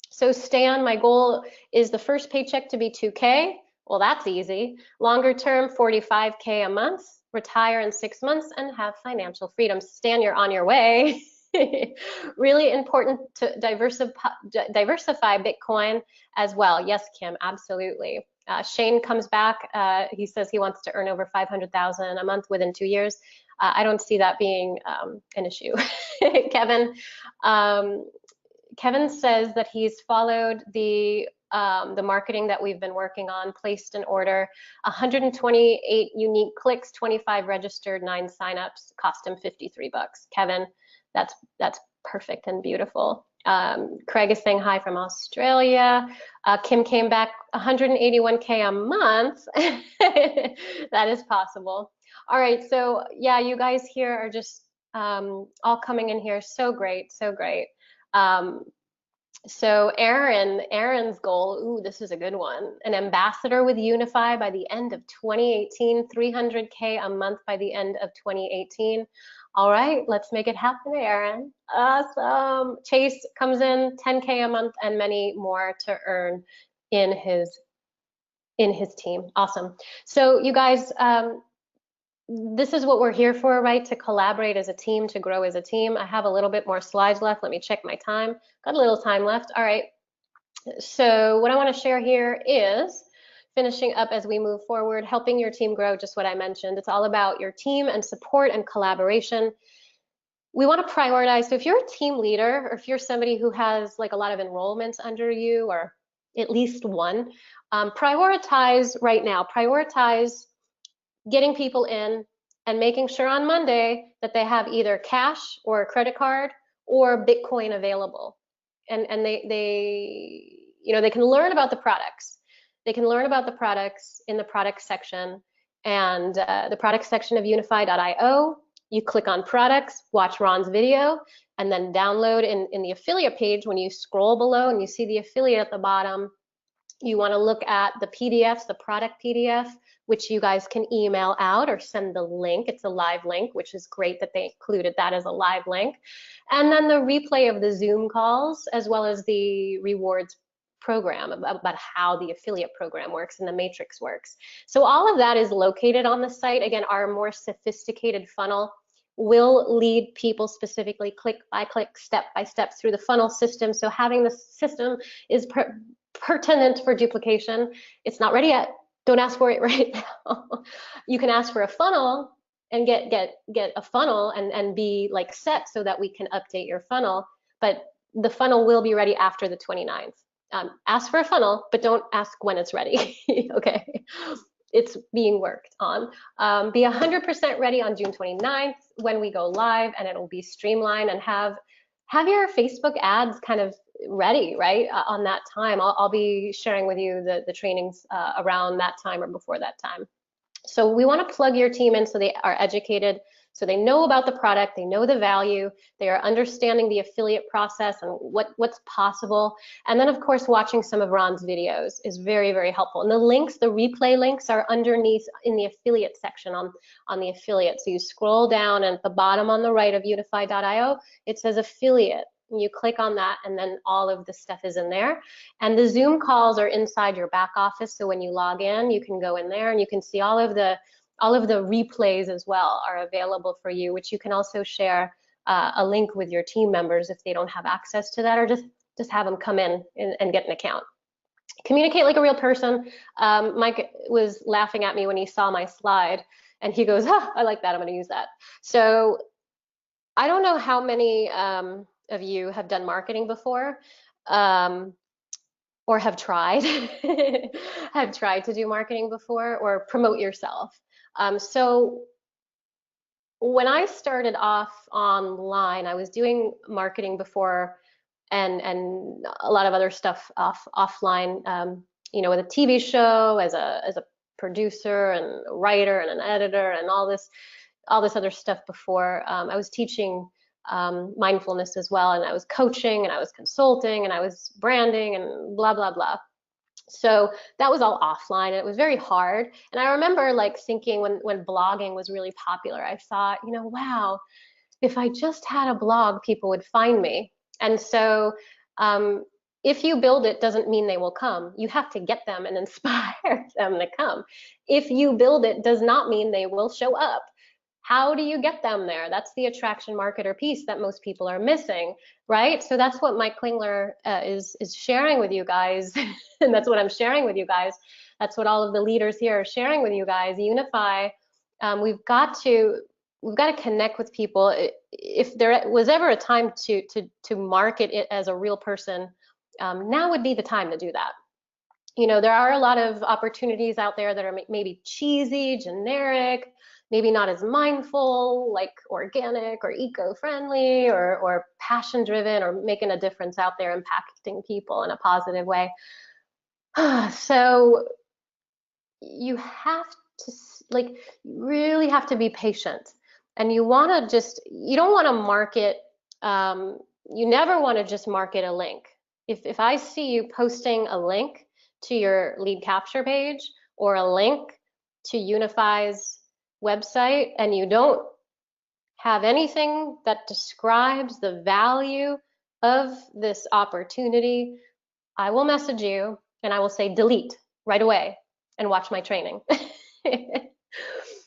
So Stan, my goal is the first paycheck to be 2K. Well, that's easy. Longer term, 45K a month, retire in 6 months and have financial freedom. Stan, you're on your way. Really important to diversify Bitcoin as well. Yes, Kim, absolutely. Shane comes back. He says he wants to earn over 500,000 a month within 2 years. I don't see that being an issue. Kevin, Kevin says that he's followed the marketing that we've been working on, placed an order, 128 unique clicks, 25 registered, 9 signups, cost him 53 bucks. Kevin, that's perfect and beautiful. Craig is saying hi from Australia. Kim came back 181K a month. That is possible. All right, so yeah, you guys here are just all coming in here. So great, so great. So Aaron's goal, ooh, this is a good one. An ambassador with Unifii by the end of 2018, 300K a month by the end of 2018. All right, let's make it happen, Aaron. Awesome. Chase comes in, 10K a month and many more to earn in his team. Awesome. So you guys, this is what we're here for, right? To collaborate as a team, to grow as a team. I have a little bit more slides left. Let me check my time. Got a little time left. All right. So what I want to share here is finishing up as we move forward, helping your team grow, just what I mentioned. It's all about your team and support and collaboration. We want to prioritize. So if you're a team leader, or if you're somebody who has like a lot of enrollments under you, or at least one, prioritize right now. Prioritize getting people in and making sure on Monday that they have either cash or a credit card or Bitcoin available. And they you know, they can learn about the products. They can learn about the products in the product section, and the product section of unifii.io. You click on products, watch Ron's video, and then download in the affiliate page. When you scroll below and you see the affiliate at the bottom, you want to look at the PDFs, the product PDF, which you guys can email out or send the link. It's a live link, which is great that they included that as a live link. And then the replay of the Zoom calls, as well as the rewards program, about how the affiliate program works and the matrix works. So all of that is located on the site. Again, our more sophisticated funnel will lead people specifically click by click, step by step through the funnel system. So having the system is pertinent for duplication. It's not ready yet. Don't ask for it right now. You can ask for a funnel and get a funnel and be like set so that we can update your funnel. But the funnel will be ready after the 29th. Ask for a funnel, but don't ask when it's ready. Okay, it's being worked on. Be 100% ready on June 29th when we go live, and it'll be streamlined, and have your Facebook ads kind of ready, right, on that time. I'll be sharing with you the trainings around that time or before that time. So we want to plug your team in so they are educated, so they know about the product, they know the value, they are understanding the affiliate process and what's possible. And then of course, watching some of Ron's videos is very, very helpful. And the links, the replay links, are underneath in the affiliate section on the affiliate. So you scroll down, and at the bottom on the right of unifii.io, it says affiliate. You click on that, and then all of the stuff is in there. And the Zoom calls are inside your back office, so when you log in, you can go in there and you can see all of the replays as well are available for you, which you can also share a link with your team members if they don't have access to that, or just have them come in and get an account. Communicate like a real person. Mike was laughing at me when he saw my slide, and he goes, I like that, I'm going to use that. So I don't know how many of you have done marketing before, or have tried to do marketing before, or promote yourself. So when I started off online, I was doing marketing before, and a lot of other stuff offline, you know, with a TV show, as a producer and a writer and an editor and all this other stuff before. I was teaching mindfulness as well, and I was coaching, and I was consulting, and I was branding, and blah, blah, blah. So that was all offline, and it was very hard. And I remember like thinking when blogging was really popular, I thought, you know, wow, if I just had a blog, people would find me. And so if you build it, doesn't mean they will come. You have to get them and inspire them to come. If you build it, does not mean they will show up. How do you get them there? That's the attraction marketer piece that most people are missing, right? So that's what Mike Klingler is sharing with you guys, and that's what I'm sharing with you guys. That's what all of the leaders here are sharing with you guys. Unify. We've got to connect with people. If there was ever a time to market it as a real person, now would be the time to do that. You know, there are a lot of opportunities out there that are maybe cheesy, generic, maybe not as mindful, like organic or eco-friendly or passion-driven or making a difference out there, impacting people in a positive way. So you have to, like, you really have to be patient. And you want to you don't want to market, you never want to just market a link. If I see you posting a link to your lead capture page or a link to Unify's website and you don't have anything that describes the value of this opportunity, I will message you and I will say delete right away and watch my training.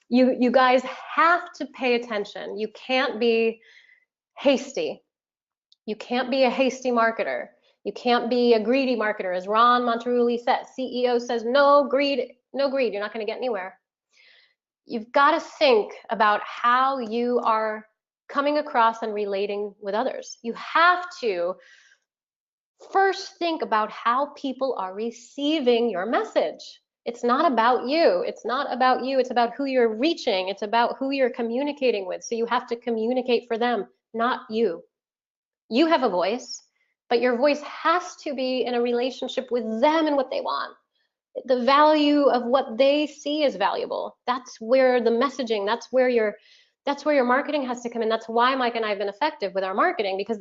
You guys have to pay attention. You can't be hasty. You can't be a hasty marketer. You can't be a greedy marketer, as Ron Monterulli says. CEO says, no greed, no greed. You're not going to get anywhere. You've got to think about how you are coming across and relating with others. You have to first think about how people are receiving your message. It's not about you. It's not about you. It's about who you're reaching. It's about who you're communicating with. So you have to communicate for them, not you. You have a voice, but your voice has to be in a relationship with them and what they want. The value of what they see is valuable. That's where the messaging, that's where your marketing has to come in. That's why Mike and I have been effective with our marketing, because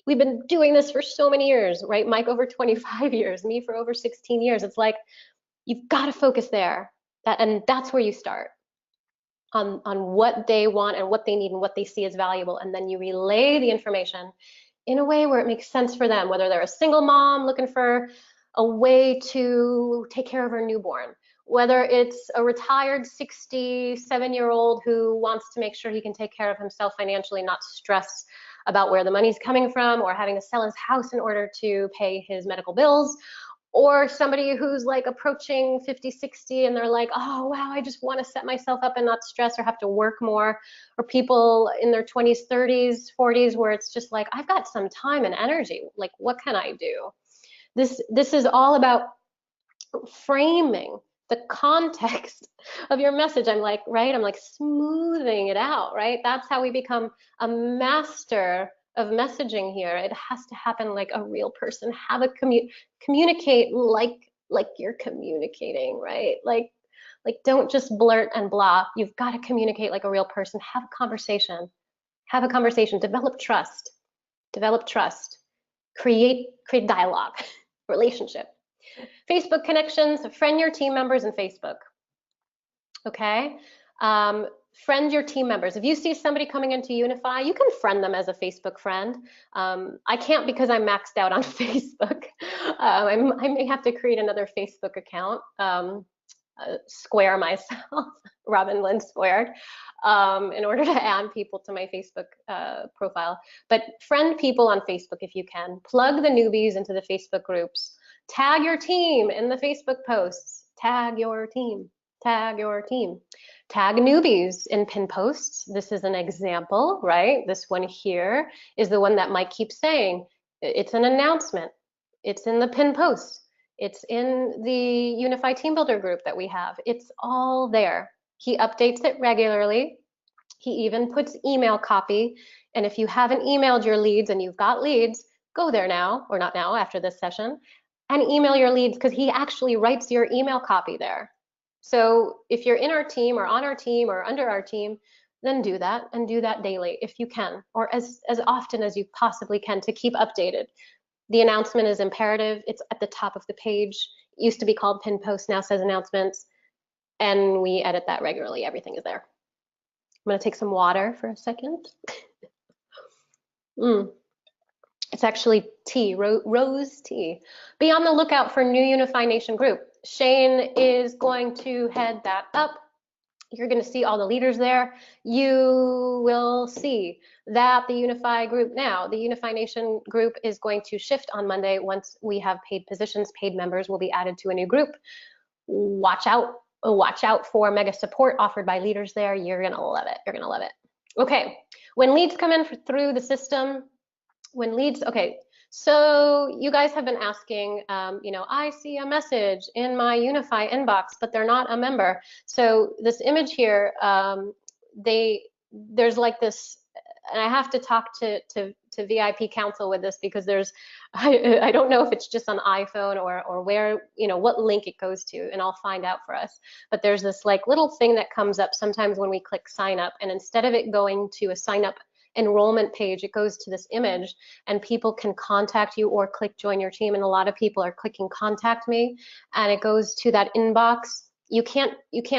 we've been doing this for so many years, right? Mike over 25 years, me for over 16 years. It's like, you've got to focus there. And that's where you start. On what they want and what they need and what they see as valuable. And then you relay the information in a way where it makes sense for them, whether they're a single mom looking for a way to take care of her newborn, whether it's a retired 67-year-old who wants to make sure he can take care of himself financially, not stress about where the money's coming from or having to sell his house in order to pay his medical bills, or somebody who's like approaching 50, 60 and they're like, oh, wow, I just want to set myself up and not stress or have to work more. Or people in their 20s, 30s, 40s where it's just like, I've got some time and energy. Like, what can I do? This is all about framing the context of your message. I'm like, right? I'm like smoothing it out, right? That's how we become a master of messaging here. It has to happen like a real person. Have a communicate like you're communicating, right? Like don't just blurt and blah. You've got to communicate like a real person. Have a conversation. Have a conversation. Develop trust. Develop trust. Create dialogue, relationship. Facebook connections. Friend your team members in Facebook. Okay. Friend your team members. If you see somebody coming into Unify, you can friend them as a Facebook friend. I can't because I'm maxed out on Facebook. I may have to create another Facebook account, square myself, Robin Lynn squared, in order to add people to my Facebook profile. But friend people on Facebook if you can. Plug the newbies into the Facebook groups. Tag your team in the Facebook posts. Tag your team. Tag your team. Tag newbies in pin posts. This is an example, right? This one here is the one that Mike keeps saying. It's an announcement. It's in the pin post. It's in the Unify Team Builder group that we have. It's all there. He updates it regularly. He even puts email copy. And if you haven't emailed your leads and you've got leads, go there now, or not now, after this session, and email your leads, because he actually writes your email copy there. So if you're in our team or on our team or under our team, then do that, and do that daily if you can, or as often as you possibly can to keep updated. The announcement is imperative. It's at the top of the page. It used to be called pin post, now says announcements, and we edit that regularly. Everything is there. I'm gonna take some water for a second. It's actually tea, rose tea. Be on the lookout for new Unify Nation group. Shane is going to head that up. you're going to see all the leaders there. You will see that the Unifii group now, the Unifii Nation group is going to shift on Monday. Once we have paid positions, paid members will be added to a new group. Watch out for mega support offered by leaders there. You're going to love it. You're going to love it. Okay, when leads come in through the system, okay, so you guys have been asking, I see a message in my Unifii inbox, but they're not a member. So this image here, there's like this, and I have to talk to VIP counsel with this because I don't know if it's just on iPhone or where, what link it goes to, and I'll find out for us. But there's this like little thing that comes up sometimes when we click sign up, and instead of it going to a sign up enrollment page, it goes to this image, and people can contact you or click join your team. And a lot of people are clicking contact me, and it goes to that inbox. You can't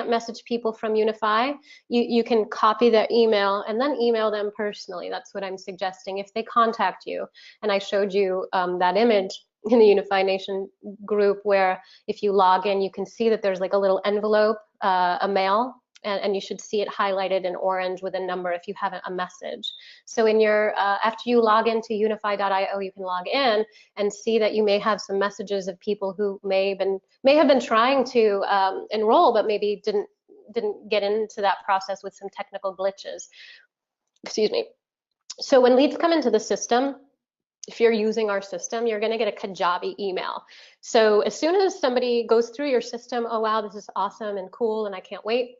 message people from Unifii. You can copy their email and then email them personally. That's what I'm suggesting. If they contact you, and I showed you that image in the Unifii Nation group where if you log in, you can see that there's like a little envelope, a mail, and you should see it highlighted in orange with a number if you have a message. So in your after you log into unifii.io, you can log in and see that you may have some messages of people who may have been trying to enroll, but maybe didn't get into that process with some technical glitches. Excuse me. So when leads come into the system, if you're using our system, you're going to get a Kajabi email. So as soon as somebody goes through your system, oh wow, this is awesome and cool and I can't wait,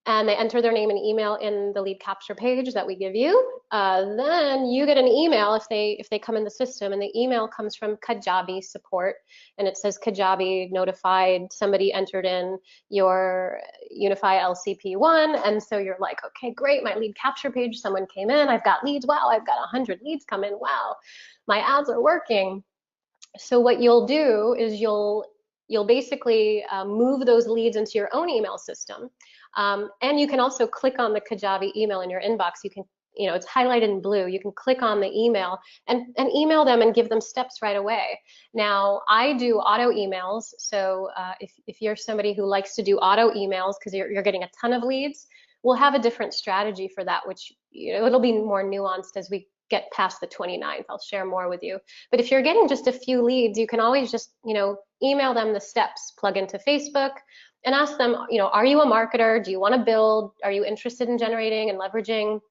and they enter their name and email in the lead capture page that we give you, then you get an email if they come in the system, and the email comes from Kajabi support, and it says Kajabi notified somebody entered in your Unifii LCP1, and so you're like, okay, great, my lead capture page, someone came in, I've got leads, wow, I've got 100 leads come in, wow, my ads are working. So what you'll do is you'll basically move those leads into your own email system. And you can also click on the Kajabi email in your inbox. You can, it's highlighted in blue. You can click on the email and email them and give them steps right away. Now, I do auto emails. So if you're somebody who likes to do auto emails because you're getting a ton of leads, we'll have a different strategy for that, which it'll be more nuanced as we get past the 29th. I'll share more with you. But if you're getting just a few leads, you can always just, email them the steps, plug into Facebook, and ask them, are you a marketer? Do you want to build? Are you interested in generating and leveraging,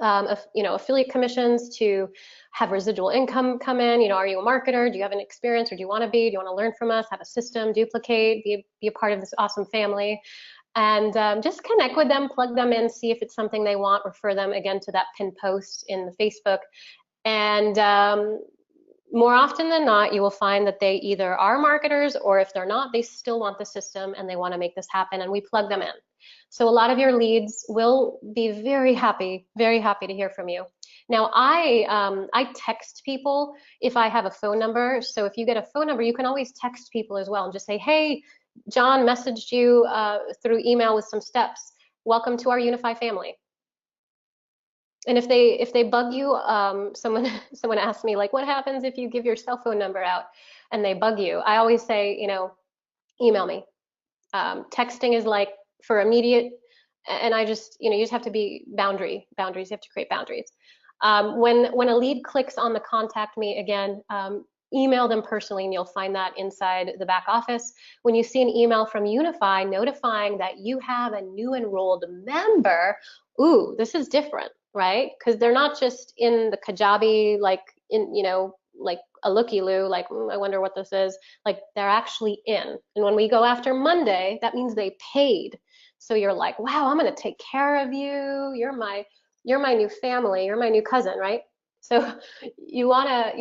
affiliate commissions to have residual income come in? Are you a marketer? Do you have an experience, or do you want to be? Do you want to learn from us? Have a system, duplicate, be a part of this awesome family? And just connect with them, plug them in, see if it's something they want, refer them again to that pinned post in the Facebook. And more often than not, you will find that they either are marketers, or if they're not, they still want the system and they want to make this happen, and we plug them in. So a lot of your leads will be very happy to hear from you. Now, I text people if I have a phone number. So if you get a phone number, you can always text people as well and just say, hey, John messaged you through email with some steps. Welcome to our Unifii family. And if they bug you, someone asked me, like, what happens if you give your cell phone number out and they bug you? I always say, email me. Texting is like for immediate, and I just, you just have to be boundaries. You have to create boundaries. When a lead clicks on the contact me, again, email them personally, and you'll find that inside the back office. When you see an email from Unifii notifying that you have a new enrolled member, ooh, this is different, right? Because they're not just in the Kajabi, like like a looky-loo, like, I wonder what this is. Like, they're actually in. And when we go after Monday, that means they paid. So you're like, wow, I'm gonna take care of you. You're my new family. You're my new cousin, right? So you wanna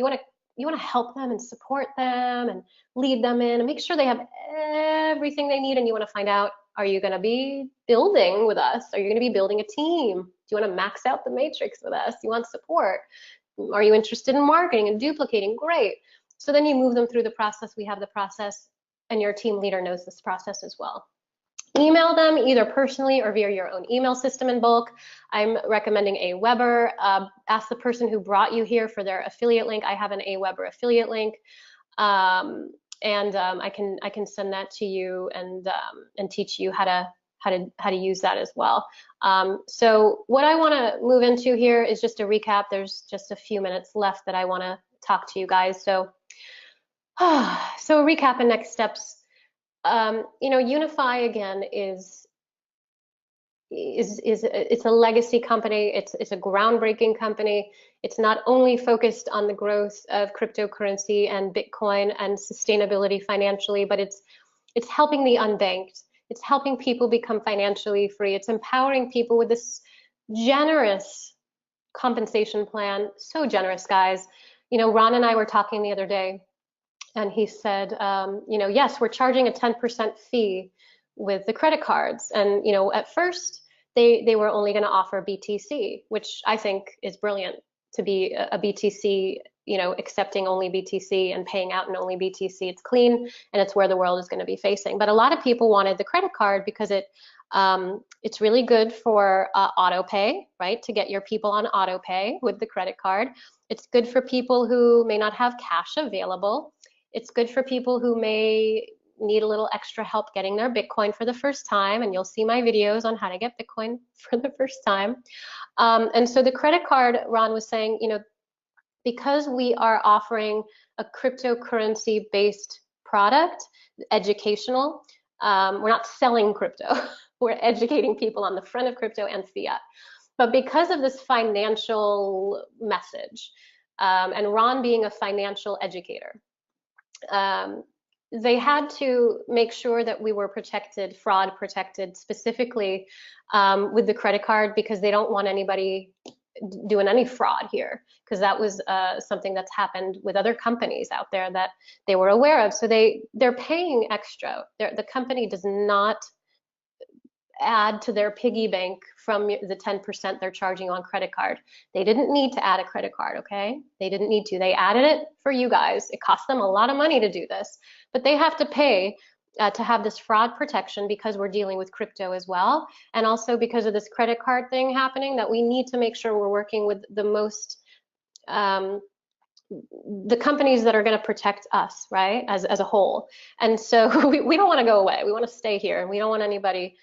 help them and support them and lead them in and make sure they have everything they need. And you want to find out, are you going to be building with us? Are you going to be building a team? Do you want to max out the matrix with us? You want support? Are you interested in marketing and duplicating? Great. So then you move them through the process. We have the process, and your team leader knows this process as well. Email them either personally or via your own email system in bulk. I'm recommending Aweber. Ask the person who brought you here for their affiliate link. I have an Aweber affiliate link, and I can send that to you and teach you how how to use that as well. So what I want to move into here is just a recap. There's just a few minutes left that I want to talk to you guys. So so recap and next steps. Unifii again is it's a legacy company. It's a groundbreaking company. It's not only focused on the growth of cryptocurrency and Bitcoin and sustainability financially, but it's helping the unbanked. It's helping people become financially free. It's empowering people with this generous compensation plan. So generous, guys. Ron and I were talking the other day, and he said, yes, we're charging a 10% fee with the credit cards. And, at first they were only going to offer BTC, which I think is brilliant, to be a BTC, accepting only BTC and paying out in only BTC. It's clean, and it's where the world is going to be facing. But a lot of people wanted the credit card because it's really good for auto pay, right? To get your people on auto pay with the credit card. It's good for people who may not have cash available. It's good for people who may need a little extra help getting their Bitcoin for the first time, and you'll see my videos on how to get Bitcoin for the first time. And so the credit card, Ron was saying, because we are offering a cryptocurrency-based product, educational, we're not selling crypto. We're educating people on the front of crypto and fiat. But because of this financial message, and Ron being a financial educator, they had to make sure that we were protected, fraud protected, specifically with the credit card, because they don't want anybody doing any fraud here, because that was something that's happened with other companies out there that they were aware of. So they're paying extra. The company does not add to their piggy bank from the 10% they're charging on credit card. They didn't need to add a credit card, okay? They didn't need to. They added it for you guys. It cost them a lot of money to do this, but they have to pay to have this fraud protection, because we're dealing with crypto as well, and also because of this credit card thing happening, that we need to make sure we're working with the most the companies that are going to protect us, right, as a whole. And so we don't want to go away. We want to stay here, and we don't want anybody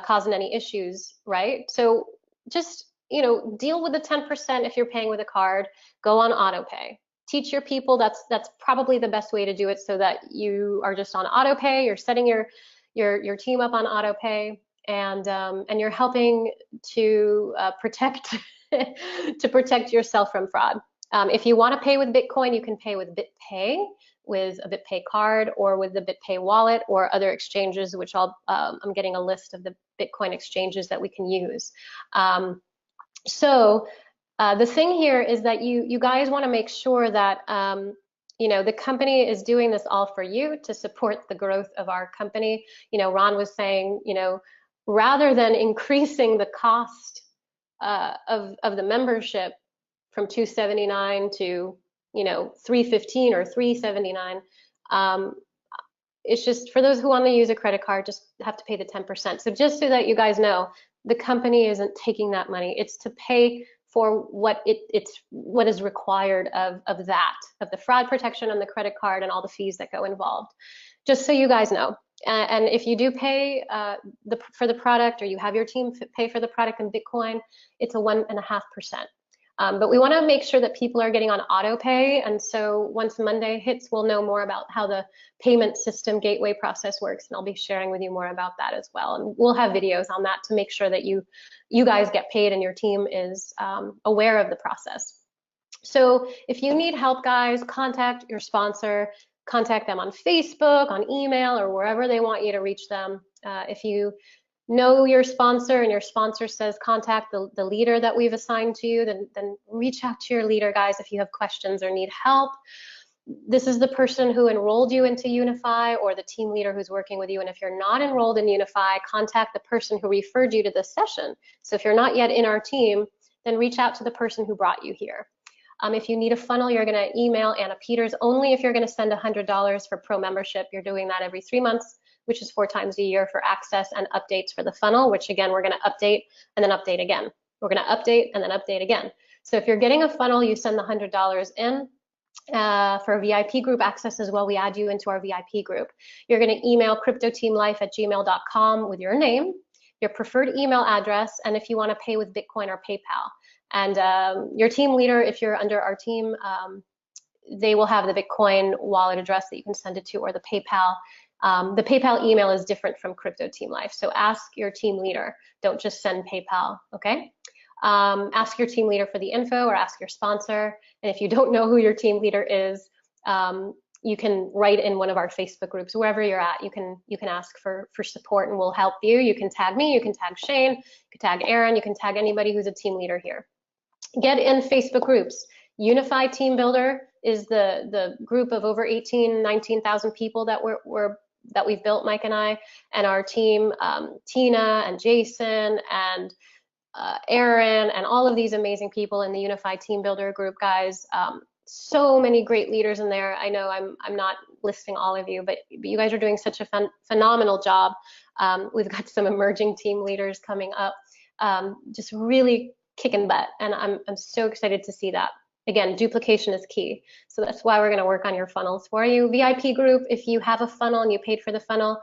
causing any issues, right? So just, deal with the 10% if you're paying with a card. Go on auto pay. Teach your people that's probably the best way to do it, so that you are just on auto pay. You're setting your team up on auto pay, and you're helping to protect to protect yourself from fraud. If you want to pay with Bitcoin, you can pay with BitPay, with a BitPay card, or with the BitPay wallet, or other exchanges, which I'm getting a list of the Bitcoin exchanges that we can use. So the thing here is that you guys want to make sure that the company is doing this all for you, to support the growth of our company. Ron was saying, rather than increasing the cost of the membership from $279 to $315 or $379, it's just for those who want to use a credit card, just have to pay the 10%. So just so that you guys know, the company isn't taking that money. It's to pay for what what is required of the fraud protection on the credit card and all the fees that go involved. Just so you guys know. And if you do pay for the product, or you have your team pay for the product in Bitcoin, it's a 1.5%. But we want to make sure that people are getting on auto pay. And so once Monday hits, we'll know more about how the payment system gateway process works. And I'll be sharing with you more about that as well. And we'll have videos on that to make sure that you guys get paid and your team is aware of the process. So if you need help, guys, contact your sponsor, contact them on Facebook, on email, or wherever they want you to reach them. If you know your sponsor and your sponsor says contact the leader that we've assigned to you, then reach out to your leader, guys, if you have questions or need help. This is the person who enrolled you into Unifii, or the team leader who's working with you. And if you're not enrolled in Unifii, contact the person who referred you to this session. So if you're not yet in our team, then reach out to the person who brought you here. If you need a funnel, you're going to email Anna Peters. Only if you're going to send $100 for pro membership. You're doing that every 3 months, which is 4 times a year, for access and updates for the funnel, which again, we're going to update and then update again. We're going to update and then update again. So if you're getting a funnel, you send the $100 in. For VIP group access as well, we add you into our VIP group. You're going to email cryptoteamlife@gmail.com with your name, your preferred email address, and if you want to pay with Bitcoin or PayPal. And your team leader, if you're under our team, they will have the Bitcoin wallet address that you can send it to, or the PayPal. The PayPal email is different from Crypto Team Life, so ask your team leader. Don't just send PayPal, okay? Ask your team leader for the info, or ask your sponsor. And if you don't know who your team leader is, you can write in one of our Facebook groups, wherever you're at. You can ask for support, and we'll help you. You can tag me, you can tag Shane, you can tag Aaron, you can tag anybody who's a team leader here. Get in Facebook groups. Unifii Team Builder is the group of over 19,000 people that we've built, Mike and I, and our team, Tina and Jason and Aaron, and all of these amazing people in the Unifii Team Builder group, guys. So many great leaders in there. I know I'm not listing all of you, but you guys are doing such a phenomenal job. We've got some emerging team leaders coming up, just really kicking butt, and I'm so excited to see that. Again, duplication is key. So that's why we're going to work on your funnels for you. VIP group, if you have a funnel and you paid for the funnel,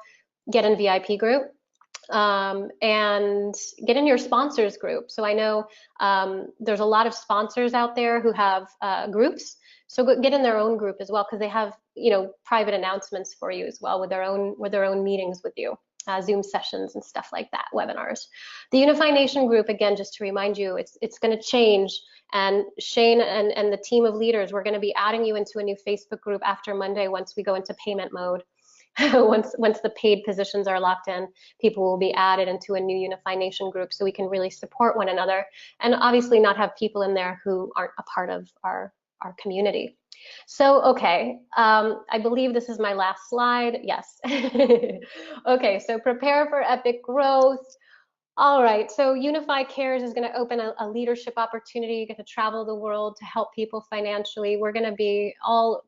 get in VIP group. And get in your sponsors group. So I know there's a lot of sponsors out there who have groups. So get in their own group as well, because they have, you know, private announcements for you as well with their own meetings with you, Zoom sessions and stuff like that, webinars. The Unifii Nation group, again, just to remind you, it's going to change. And Shane and the team of leaders, we're going to be adding you into a new Facebook group after Monday once we go into payment mode. once the paid positions are locked in, people will be added into a new Unifii Nation group, so we can really support one another, and obviously not have people in there who aren't a part of our community. So, okay, I believe this is my last slide. Yes. Okay, so prepare for epic growth. All right, so Unifii Cares is going to open a leadership opportunity. You get to travel the world to help people financially. We're going to be all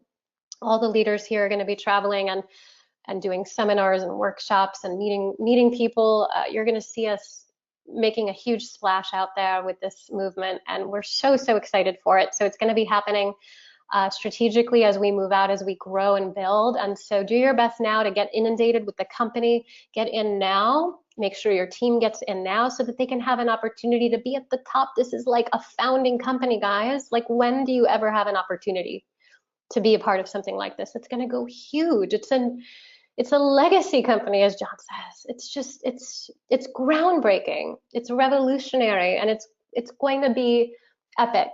the leaders here are going to be traveling and doing seminars and workshops and meeting people. You're going to see us making a huge splash out there with this movement, and we're so excited for it. So it's going to be happening strategically as we move out, as we grow and build. And so do your best now to get inundated with the company. Get in now. Make sure your team gets in now so that they can have an opportunity to be at the top. This is like a founding company, guys. Like, when do you ever have an opportunity to be a part of something like this? It's going to go huge. It's a legacy company, as John says. It's just, it's groundbreaking. It's revolutionary, and it's going to be epic.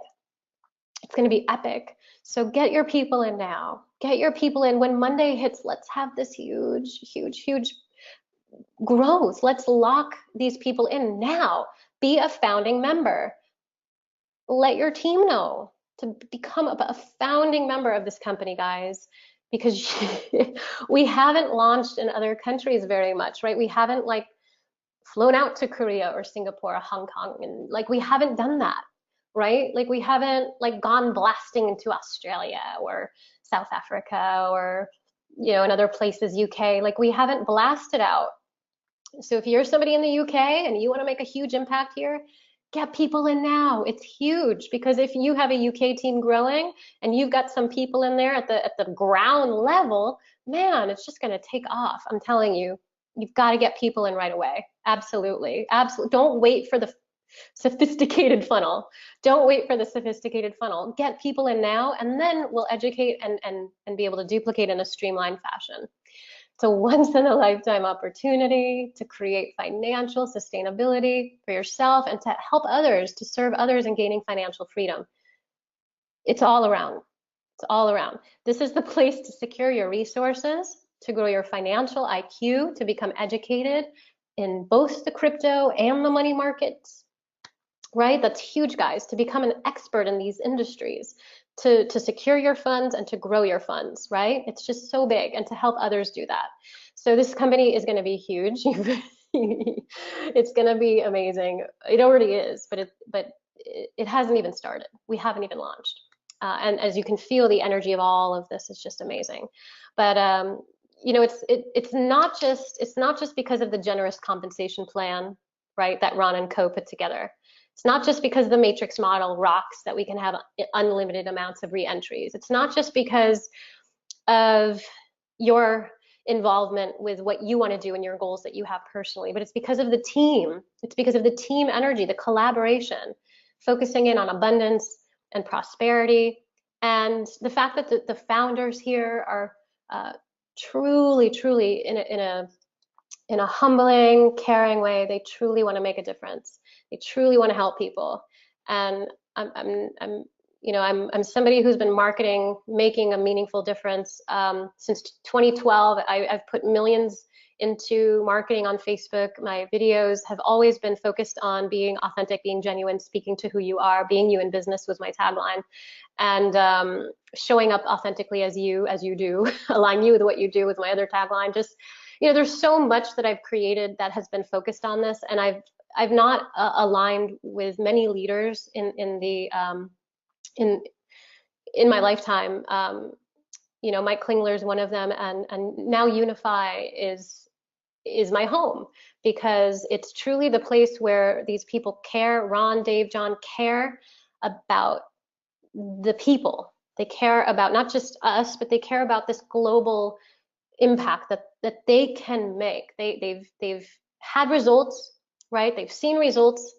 It's going to be epic. So get your people in now. Get your people in. When Monday hits, let's have this huge growth. Let's lock these people in now. Be a founding member. Let your team know to become a founding member of this company, guys, because we haven't launched in other countries very much, right? We haven't like flown out to Korea or Singapore or Hong Kong, and like we haven't done that, right? Like we haven't like gone blasting into Australia or South Africa or, you know, in other places, UK. Like we haven't blasted out. So if you're somebody in the UK and you want to make a huge impact here, get people in now. It's huge, because if you have a UK team growing and you've got some people in there at the ground level, man, it's just going to take off. I'm telling you, you've got to get people in right away. Absolutely. Don't wait for the sophisticated funnel. Don't wait for the sophisticated funnel. Get people in now, and then we'll educate and be able to duplicate in a streamlined fashion. It's a once-in-a-lifetime opportunity to create financial sustainability for yourself and to help others, to serve others in gaining financial freedom. It's all around. It's all around. This is the place to secure your resources, to grow your financial IQ, to become educated in both the crypto and the money markets, right? That's huge, guys, to become an expert in these industries, to secure your funds and to grow your funds, right? It's just so big, and to help others do that. So this company is going to be huge. It's going to be amazing. It already is, but it hasn't even started. We haven't even launched. And as you can feel, the energy of all of this is just amazing. But you know, it's not just because of the generous compensation plan, right, that Ron and Co put together. It's not just because the matrix model rocks that we can have unlimited amounts of re-entries. It's not just because of your involvement with what you want to do and your goals that you have personally, but it's because of the team. It's because of the team energy, the collaboration, focusing in on abundance and prosperity, and the fact that the founders here are truly, truly in a humbling, caring way. They truly want to make a difference. They truly want to help people. And I'm somebody who's been marketing, making a meaningful difference since 2012. I've put millions into marketing on Facebook. My videos have always been focused on being authentic, being genuine, speaking to who you are, being you in business was my tagline, and showing up authentically as you do, align you with what you do was my other tagline. Just, there's so much that I've created that has been focused on this, and I've not aligned with many leaders in my lifetime. Mike Klingler is one of them, and now Unifii is my home, because it's truly the place where these people care. Ron, Dave, John care about the people. They care about not just us, but they care about this global impact that they can make. They've had results, right? They've seen results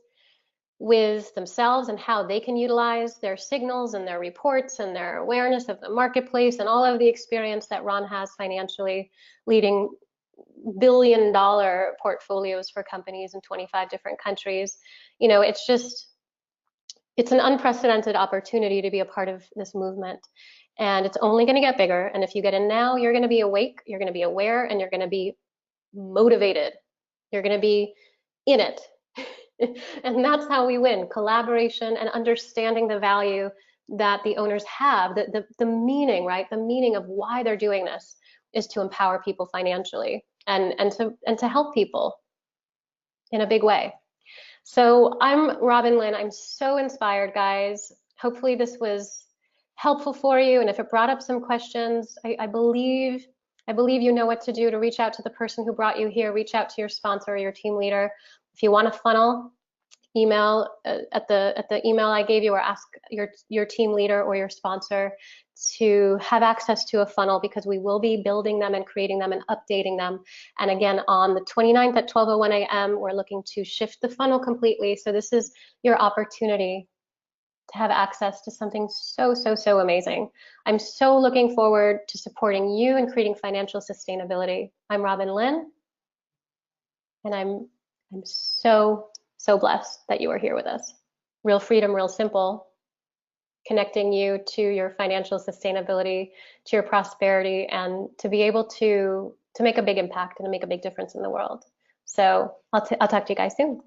with themselves and how they can utilize their signals and their reports and their awareness of the marketplace and all of the experience that Ron has financially, leading billion-dollar portfolios for companies in 25 different countries. It's an unprecedented opportunity to be a part of this movement, and it's only going to get bigger. And if you get in now, you're going to be awake, you're going to be aware, and you're going to be motivated. You're going to be in it. And that's how we win: collaboration and understanding the value that the owners have, the meaning, right? The meaning of why they're doing this is to empower people financially and to help people in a big way. So I'm Robin Lynn. I'm so inspired, guys. Hopefully this was helpful for you, and if it brought up some questions, I believe you know what to do to reach out to the person who brought you here. Reach out to your sponsor or your team leader. If you want a funnel, email at the email I gave you, or ask your team leader or your sponsor to have access to a funnel, because we will be building them and creating them and updating them. And again, on the 29th at 12:01 a.m., we're looking to shift the funnel completely. So this is your opportunity to have access to something so amazing. I'm so looking forward to supporting you in creating financial sustainability. I'm Robin Lynn, and I'm so blessed that you are here with us. Real freedom, real simple, connecting you to your financial sustainability, to your prosperity, and to be able to make a big impact and to make a big difference in the world. So I'll talk to you guys soon.